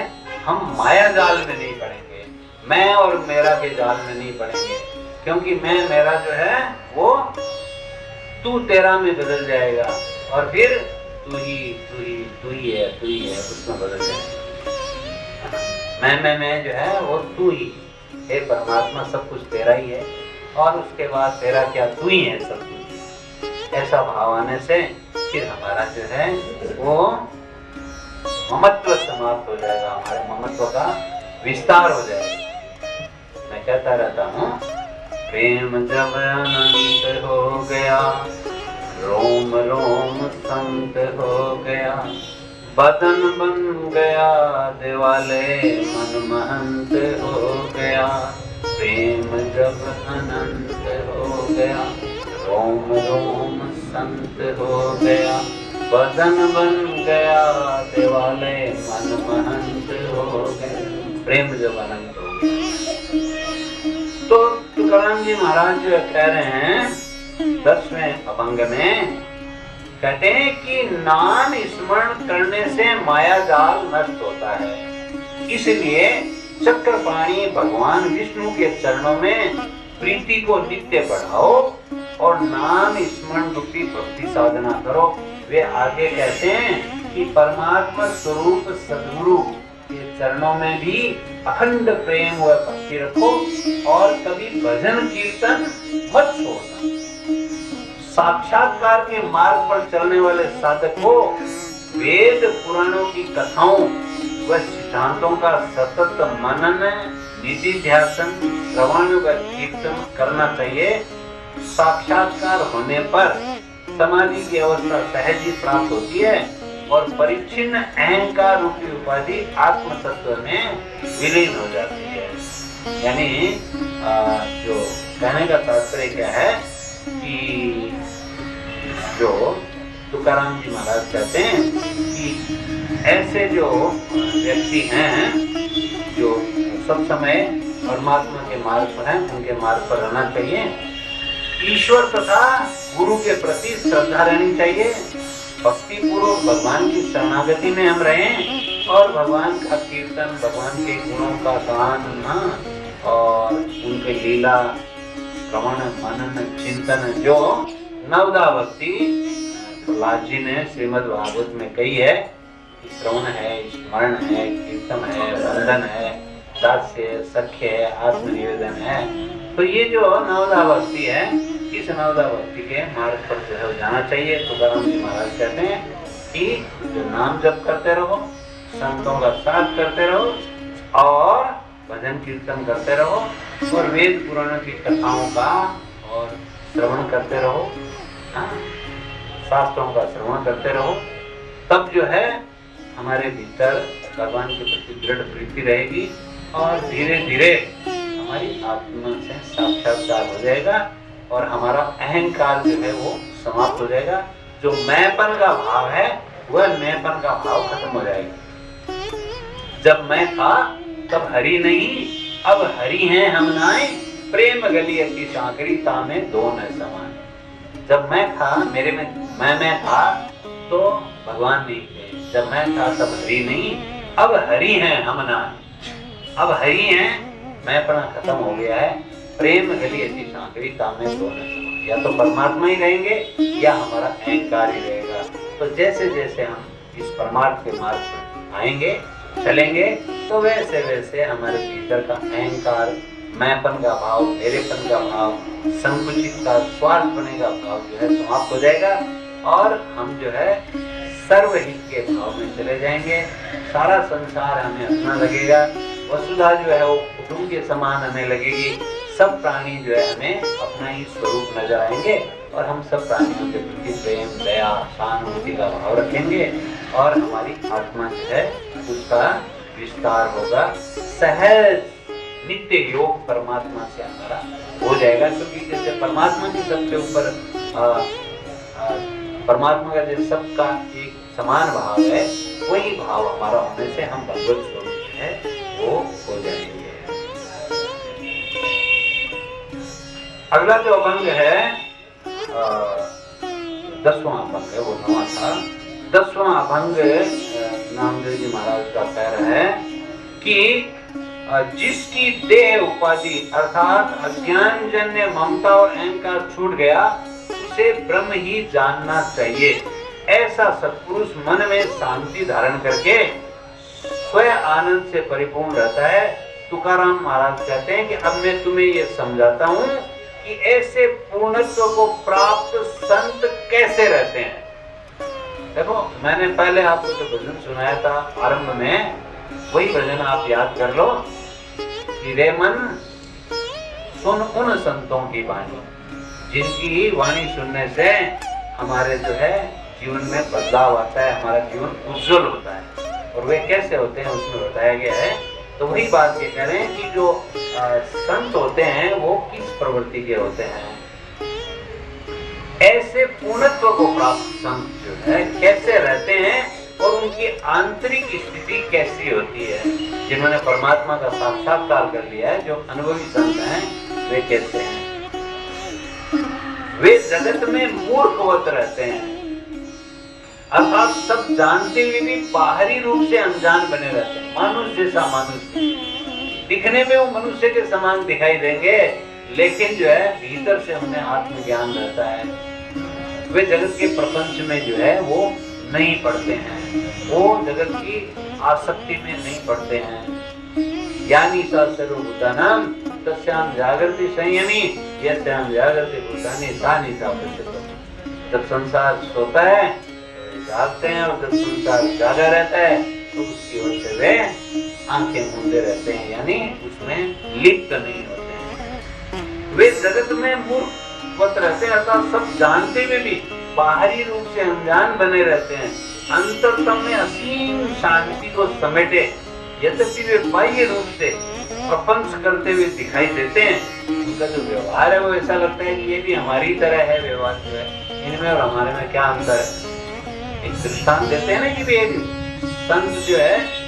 हम माया जाल में नहीं पड़ेंगे, मैं और मेरा के जाल में नहीं पड़ेंगे, क्योंकि मैं मेरा जो है वो तू तेरा में बदल जाएगा, और फिर तू ही है उसमें बदल जाएगा। मैं जो है वो तू ही है, परमात्मा सब कुछ तेरा ही है, और उसके बाद तेरा क्या, तू ही है सब कुछ। ऐसा भाव आने से फिर हमारा जो है वो ममत्व समाप्त हो जाएगा, हमारे ममत्व का विस्तार हो जाएगा। मैं कहता रहता हूँ, प्रेम जब अनंत हो गया, रोम रोम संत हो गया, बदन बन गया दिवाले, मन महंत हो गया। प्रेम जब अनंत हो गया, रोम रोम संत हो गया, बदन बन गया दिवाले, मन महंत हो गया। प्रेम जब अनंत हो गया। तो तुकाराम जी महाराज जो कह रहे हैं 10वें अभंग में, कहते हैं कि नाम स्मरण करने से माया जाल नष्ट होता है। इसलिए चक्रपाणी भगवान विष्णु के चरणों में प्रीति को नित्य बढ़ाओ और नाम स्मरण रूपी भक्ति साधना करो। वे आगे कहते हैं कि परमात्मा स्वरूप सद्गुरु के चरणों में भी अखंड प्रेम व भक्ति रखो, और कभी भजन कीर्तन मत छोड़ना। साक्षात्कार के मार्ग पर चलने वाले साधक को वेद पुराणों की कथाओं व सिद्धांतों का सतत मनन, निधिध्यासन, श्रवण व कीर्तन करना चाहिए। साक्षात्कार होने पर समाधि की अवस्था सहज ही प्राप्त होती है, और परिच्छिन्न अहंकार रूपी उपाधि आत्म तत्व में विलीन हो जाती है। यानी जो कहने का तात्पर्य क्या है कि जो तुकाराम जी महाराज कहते हैं कि ऐसे जो व्यक्ति हैं जो सब समय परमात्मा के मार्ग पर हैं, उनके मार्ग पर रहना चाहिए। ईश्वर तथा गुरु के प्रति श्रद्धा रहनी चाहिए। भक्ति पूर्वक भगवान की शरणागति में हम रहें, और भगवान का कीर्तन, भगवान के गुणों का गान, और उनके लीला श्रवण मनन चिंतन, जो नवदा भक्ति प्रहलाद जी ने श्रीमद् भागवत में कही है, श्रवण है, स्मरण है, कीर्तन है, वंदन है, दास्य सख्य है, आत्मनिवेदन है। तो ये जो नवदा भक्ति है, इस नवदा भक्ति के मार्ग पर जो है जाना चाहिए। तुकाराम जी महाराज कहते हैं कि जो नाम जप करते रहो, संतों का साथ करते रहो, और भजन कीर्तन करते रहो, और वेद पुराणों की कथाओं का और श्रवण करते रहो, शास्त्रों का श्रवण करते रहो। तब जो है हमारे भीतर भगवान के प्रति दृढ़ प्रीति रहेगी, और धीरे धीरे हमारी आत्मा से साक्षात्कार हो जाएगा, और हमारा अहंकार जो है वो समाप्त हो जाएगा। जो मैंपन का भाव है वह मैंपन का भाव खत्म हो जाएगा। जब मैं था तब हरि नहीं, अब हरि हैं हम नाए, प्रेम गली की चाकरी तामे दो न समान। जब मैं था, मेरे में मैं था तो भगवान नहीं थे। जब मैं था तब हरि नहीं, अब हरि हैं हम नाए। अब हरि हैं, मैंपना खत्म हो गया है। प्रेम गली ऐसी सांकरी तामे दो न समान। या तो परमात्मा ही रहेंगे या हमारा अहंकार ही रहेगा। तो जैसे जैसे हम इस परमार्थ के मार्ग पर आएंगे, चलेंगे, तो वैसे वैसे हमारे भीतर का अहंकार, मैंपन का भाव, मेरेपन का भाव, संकुचित का, स्वार्थ बने का भाव जो है समाप्त हो जाएगा, और हम जो है सर्वहित के भाव में चले जाएंगे। सारा संसार हमें अपना लगेगा, वसुधा जो है वो कुटुंब के समान हमें लगेगी, सब प्राणी जो है हमें अपना ही स्वरूप नजर आएंगे और हम सब प्राणियों के प्रति प्रेम, दया, सहानुभूति का भाव रखेंगे और हमारी आत्मा जो है उसका विस्तार होगा। सहज नित्य योग परमात्मा से हमारा हो जाएगा, क्योंकि जैसे परमात्मा की सबके ऊपर परमात्मा का जैसे सबका एक समान भाव है, वही भाव हमारा होने से हम भगवत स्वरूप है वो हो जाएंगे। अगला जो अभंग है 10वां अभंग है, वो 9वां था। 10वां अभंग नामदेव जी महाराज का कह रहा है कि जिसकी देह उपाधि अर्थात अज्ञान जन्य ममता और अहंकार छूट गया, उसे ब्रह्म ही जानना चाहिए। ऐसा सत्पुरुष मन में शांति धारण करके स्वयं आनंद से परिपूर्ण रहता है। तुकाराम महाराज कहते हैं कि अब मैं तुम्हें ये समझाता हूँ कि ऐसे पूर्णत्व को प्राप्त संत कैसे रहते हैं। देखो, मैंने पहले आपको जो भजन सुनाया था आरंभ में, वही भजन आप याद कर लो कि रे मन सुन उन संतों की वाणी, जिनकी वाणी सुनने से हमारे जो है जीवन में बदलाव आता है, हमारा जीवन उज्जवल होता है। और वे कैसे होते हैं उसमें बताया गया है। तो वही बात ये कह रहे हैं कि जो संत होते हैं वो किस प्रवृत्ति के होते हैं। ऐसे पूर्णत्व को प्राप्त संत जो है कैसे रहते हैं और उनकी आंतरिक स्थिति कैसी होती है। जिन्होंने परमात्मा का साक्षात्कार कर लिया है, जो अनुभवी संत हैं, वे कैसे हैं। वे जगत में मूर्खवत रहते हैं, अर्थात सब जानते हुए भी बाहरी रूप से अनजान बने रहते हैं। मनुष्य जैसा मनुष्य, दिखने में वो मनुष्य के समान दिखाई देंगे, लेकिन जो है भीतर से उन्हें आत्मज्ञान रहता है। वे जगत के प्रपंच में जो है वो नहीं पड़ते हैं, वो जगत की आसक्ति में नहीं पड़ते हैं। ज्ञानी सा सर्वभूतानां तस्यां जागृति संयमी यस्यां जागृति भूतानि सा निशा प्रसिद्ध। जब संसार सोता है जागते हैं, और जब संसार जागा रहता है तो उसकी ओर से वे आंखें मूंदे रहते हैं, यानी उसमें लिप्त नहीं होते हैं। वे जगत में मूर्खवत रहते हैं, अर्थात सब जानते हुए भी बाहरी रूप से अनजान बने रहते हैं। अंतरतम में असीम शांति को समेटे, यद्यपि वे बाह्य रूप से प्रपंच करते हुए दिखाई देते हैं, उनका जो व्यवहार है वो ऐसा लगता है कि ये भी हमारी तरह है। व्यवहार जो है इनमें और हमारे में क्या अंतर है। एक दृष्टांत देते हैं ना कि वे एक संत जो है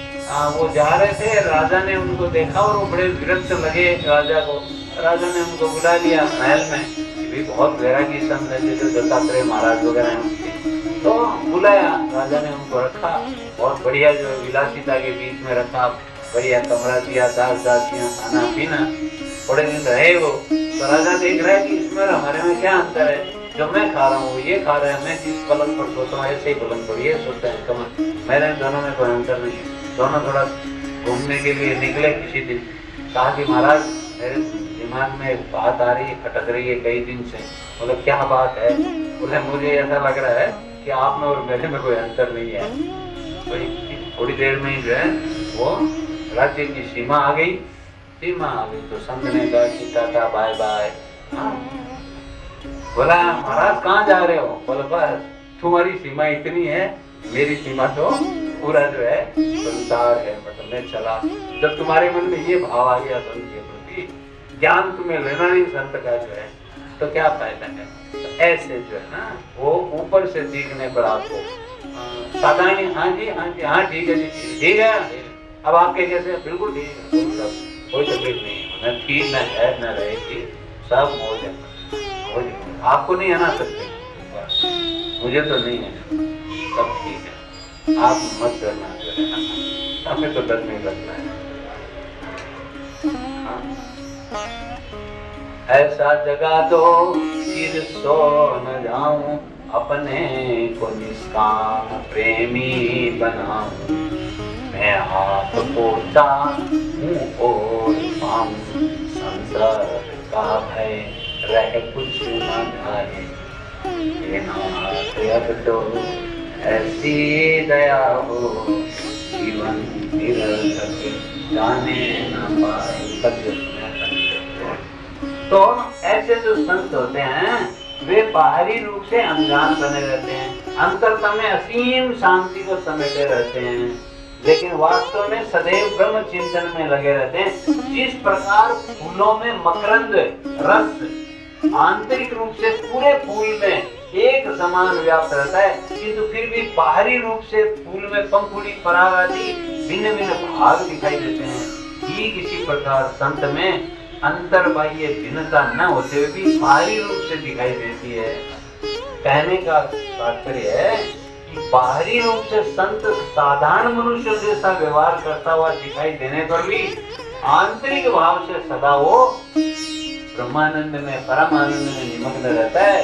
वो जा रहे थे, राजा ने उनको देखा और वो बड़े विरक्त लगे राजा को। राजा ने उनको बुला लिया महल में, भी बहुत वैरागी संत है जैसे दत्तात्रेय महाराज वगैरह हैं, तो बुलाया। राजा ने उनको रखा, बहुत बढ़िया जो विलासिता के बीच में रखा, बढ़िया कमरा दिया, दास दासियां, खाना पीना, बड़े दिन रहे वो। तो राजा देख रहा है कि इसमें हमारे में क्या अंतर है, जो मैं खा रहा हूँ ये खा रहे हैं, मैं जिस पलंग पर सोता हूँ ऐसे ही पलंग पर ये सोते हैं, कमर मेरे दोनों में कोई अंतर नहीं है। दोनों थोड़ा घूमने के लिए निकले किसी दिन, कहा कि महाराज मेरे दिमाग में एक बात आ रही है, खटक रही है कई दिन से। बोले क्या बात है। बोले मुझे ऐसा लग रहा है कि आप में और मेरे में कोई अंतर नहीं है। थोड़ी देर में ही जो है वो राज्य की सीमा आ गई। सीमा आ गई तो संत ने कहा कि टाटा बाय बाय। बोला महाराज कहाँ जा रहे हो। बोले बस तुम्हारी सीमा इतनी है, मेरी सीमा तो पूरा जो है संसार है, मतलब मैं चला। जब तुम्हारे मन में ये भाव आ गया संत के प्रति, ज्ञान तुम्हें लेना नहीं संत का जो है, तो क्या फायदा है। तो ऐसे जो है ना वो ऊपर से दिखने पर आपको साधारण हाँ जी हाँ जी हाँ ठीक है जी ठीक है, अब आपके कैसे बिल्कुल ठीक है, कोई तकलीफ नहीं है, न थी न है न रहेगी, सब मौज है। आपको नहीं है ना सकते, मुझे तो नहीं है, सब ठीक है, आप मत डरना जो है ना, हमें तो डर नहीं लगना है। ऐसा जगा दो फिर सो न जाऊं, अपने को निष्काम प्रेमी बनाऊं, मैं आप पोता हूँ और पाऊं, संसार का भय रह कुछ न जाए, ये नाथ अब तो ऐसी दया हो जीवन निरर्थक जाने न पाए सत्य। तो ऐसे जो संत होते हैं वे बाहरी रूप से अनजान बने रहते हैं, अंतरतः में असीम शांति को समेटे रहते हैं, लेकिन वास्तव में सदैव ब्रह्म चिंतन में लगे रहते हैं। जिस प्रकार फूलों में मकरंद रस आंतरिक रूप से पूरे फूल में एक समान व्याप्त रहता है, किंतु फिर भी बाहरी रूप से फूल में पंखुड़ी पराग आदि भिन्न भिन्न भाग दिखाई देते हैं, ठीक इसी प्रकार संत में अंतर बाह्य भिन्नता न होते हुए भी बाहरी रूप से दिखाई देती है। कहने का तात्पर्य है कि बाहरी रूप से संत साधारण मनुष्य जैसा व्यवहार करता हुआ दिखाई देने पर भी आंतरिक भाव से सदा वो ब्रह्मानंद में परमानंद में निमग्न रहता है।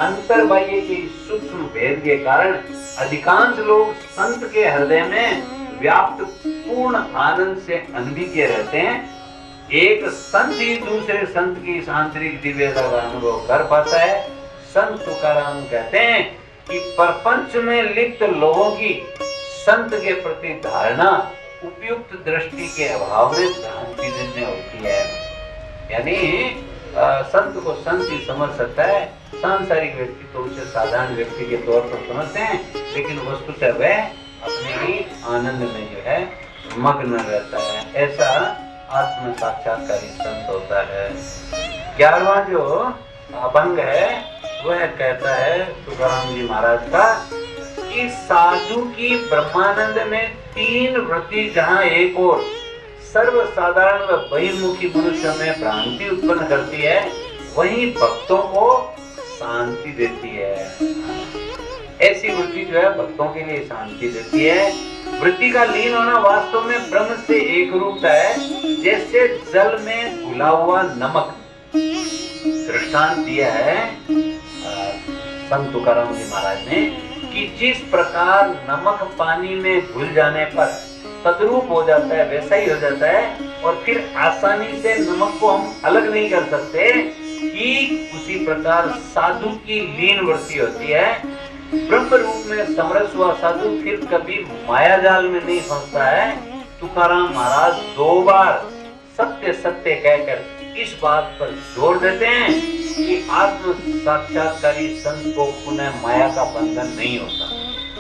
अंतर बाह्य के सूक्ष्म भेद के कारण अधिकांश लोग संत के हृदय में व्याप्त पूर्ण आनंद से अनभिज्ञ रहते हैं। एक संत ही दूसरे संत की इस आंतरिक दिव्यता का अनुभव कर पाता है। संत तुकाराम कहते हैं कि प्रपंच में लिप्त लोगों की संत के प्रति धारणा उपयुक्त दृष्टि के अभाव में भ्रांति जन्य होती है। यानी संत को संत ही समझ सकता है, सांसारिक व्यक्ति तो उसे साधारण व्यक्ति के तौर पर समझते हैं, लेकिन वस्तुतः वह अपने ही आनंद में जो है मग्न रहता है। ऐसा आत्म साक्षात्कारी संत होता है। 11वां जो अभंग है वह कहता है तुकाराम जी महाराज का कि साधु की ब्रह्मानंद में 3 वृत्ति जहां एक और सर्वसाधारण व बहिर्मुखी मनुष्य में भ्रांति उत्पन्न करती है, वहीं भक्तों को शांति देती है। ऐसी वृत्ति जो है भक्तों के लिए शांति देती है। वृत्ति का लीन होना वास्तव में ब्रह्म से एक रूप है, जैसे जल में घुला हुआ नमक। दृष्टांत दिया है संत तुकाराम जी महाराज ने कि जिस प्रकार नमक पानी में घुल जाने पर तद्रूप हो जाता है वैसा ही हो जाता है, और फिर आसानी से नमक को हम अलग नहीं कर सकते, कि उसी प्रकार साधु की लीन वृत्ति होती है। ब्रह्म रूप में समरस हुआ साधु फिर कभी माया जाल में नहीं फंसता है। तुकाराम महाराज 2 बार सत्य सत्य कहकर इस बात पर जोर देते हैं कि आत्म साक्षात्कारी संत को पुनः माया का बंधन नहीं होता।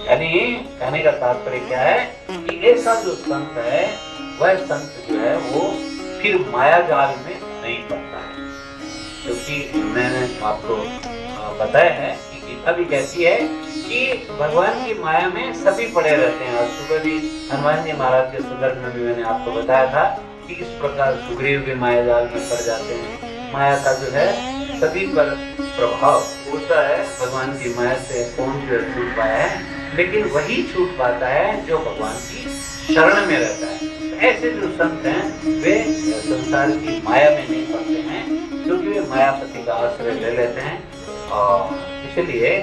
यानी कहने का तात्पर्य क्या है कि ऐसा जो संत है वह संत जो है वो फिर माया जाल में नहीं पड़ता है। क्योंकि मैंने आपको बताया है कि गीता भी कहती है कि भगवान की माया में सभी पड़े रहते हैं। और सुबह भी हनुमान जी महाराज के संदर्भ में भी मैंने आपको बताया था कि इस प्रकार सुग्रीव भी माया जाल में पड़ जाते हैं। माया का जो है सभी पर प्रभाव होता है। भगवान की माया से कौन जो छूट पाया है, लेकिन वही छूट पाता है जो भगवान की शरण में रहता है। ऐसे जो संत हैं वे संसार की माया में नहीं पड़ते हैं, क्योंकि वे मायापति का आश्रय ले लेते हैं। और इसलिए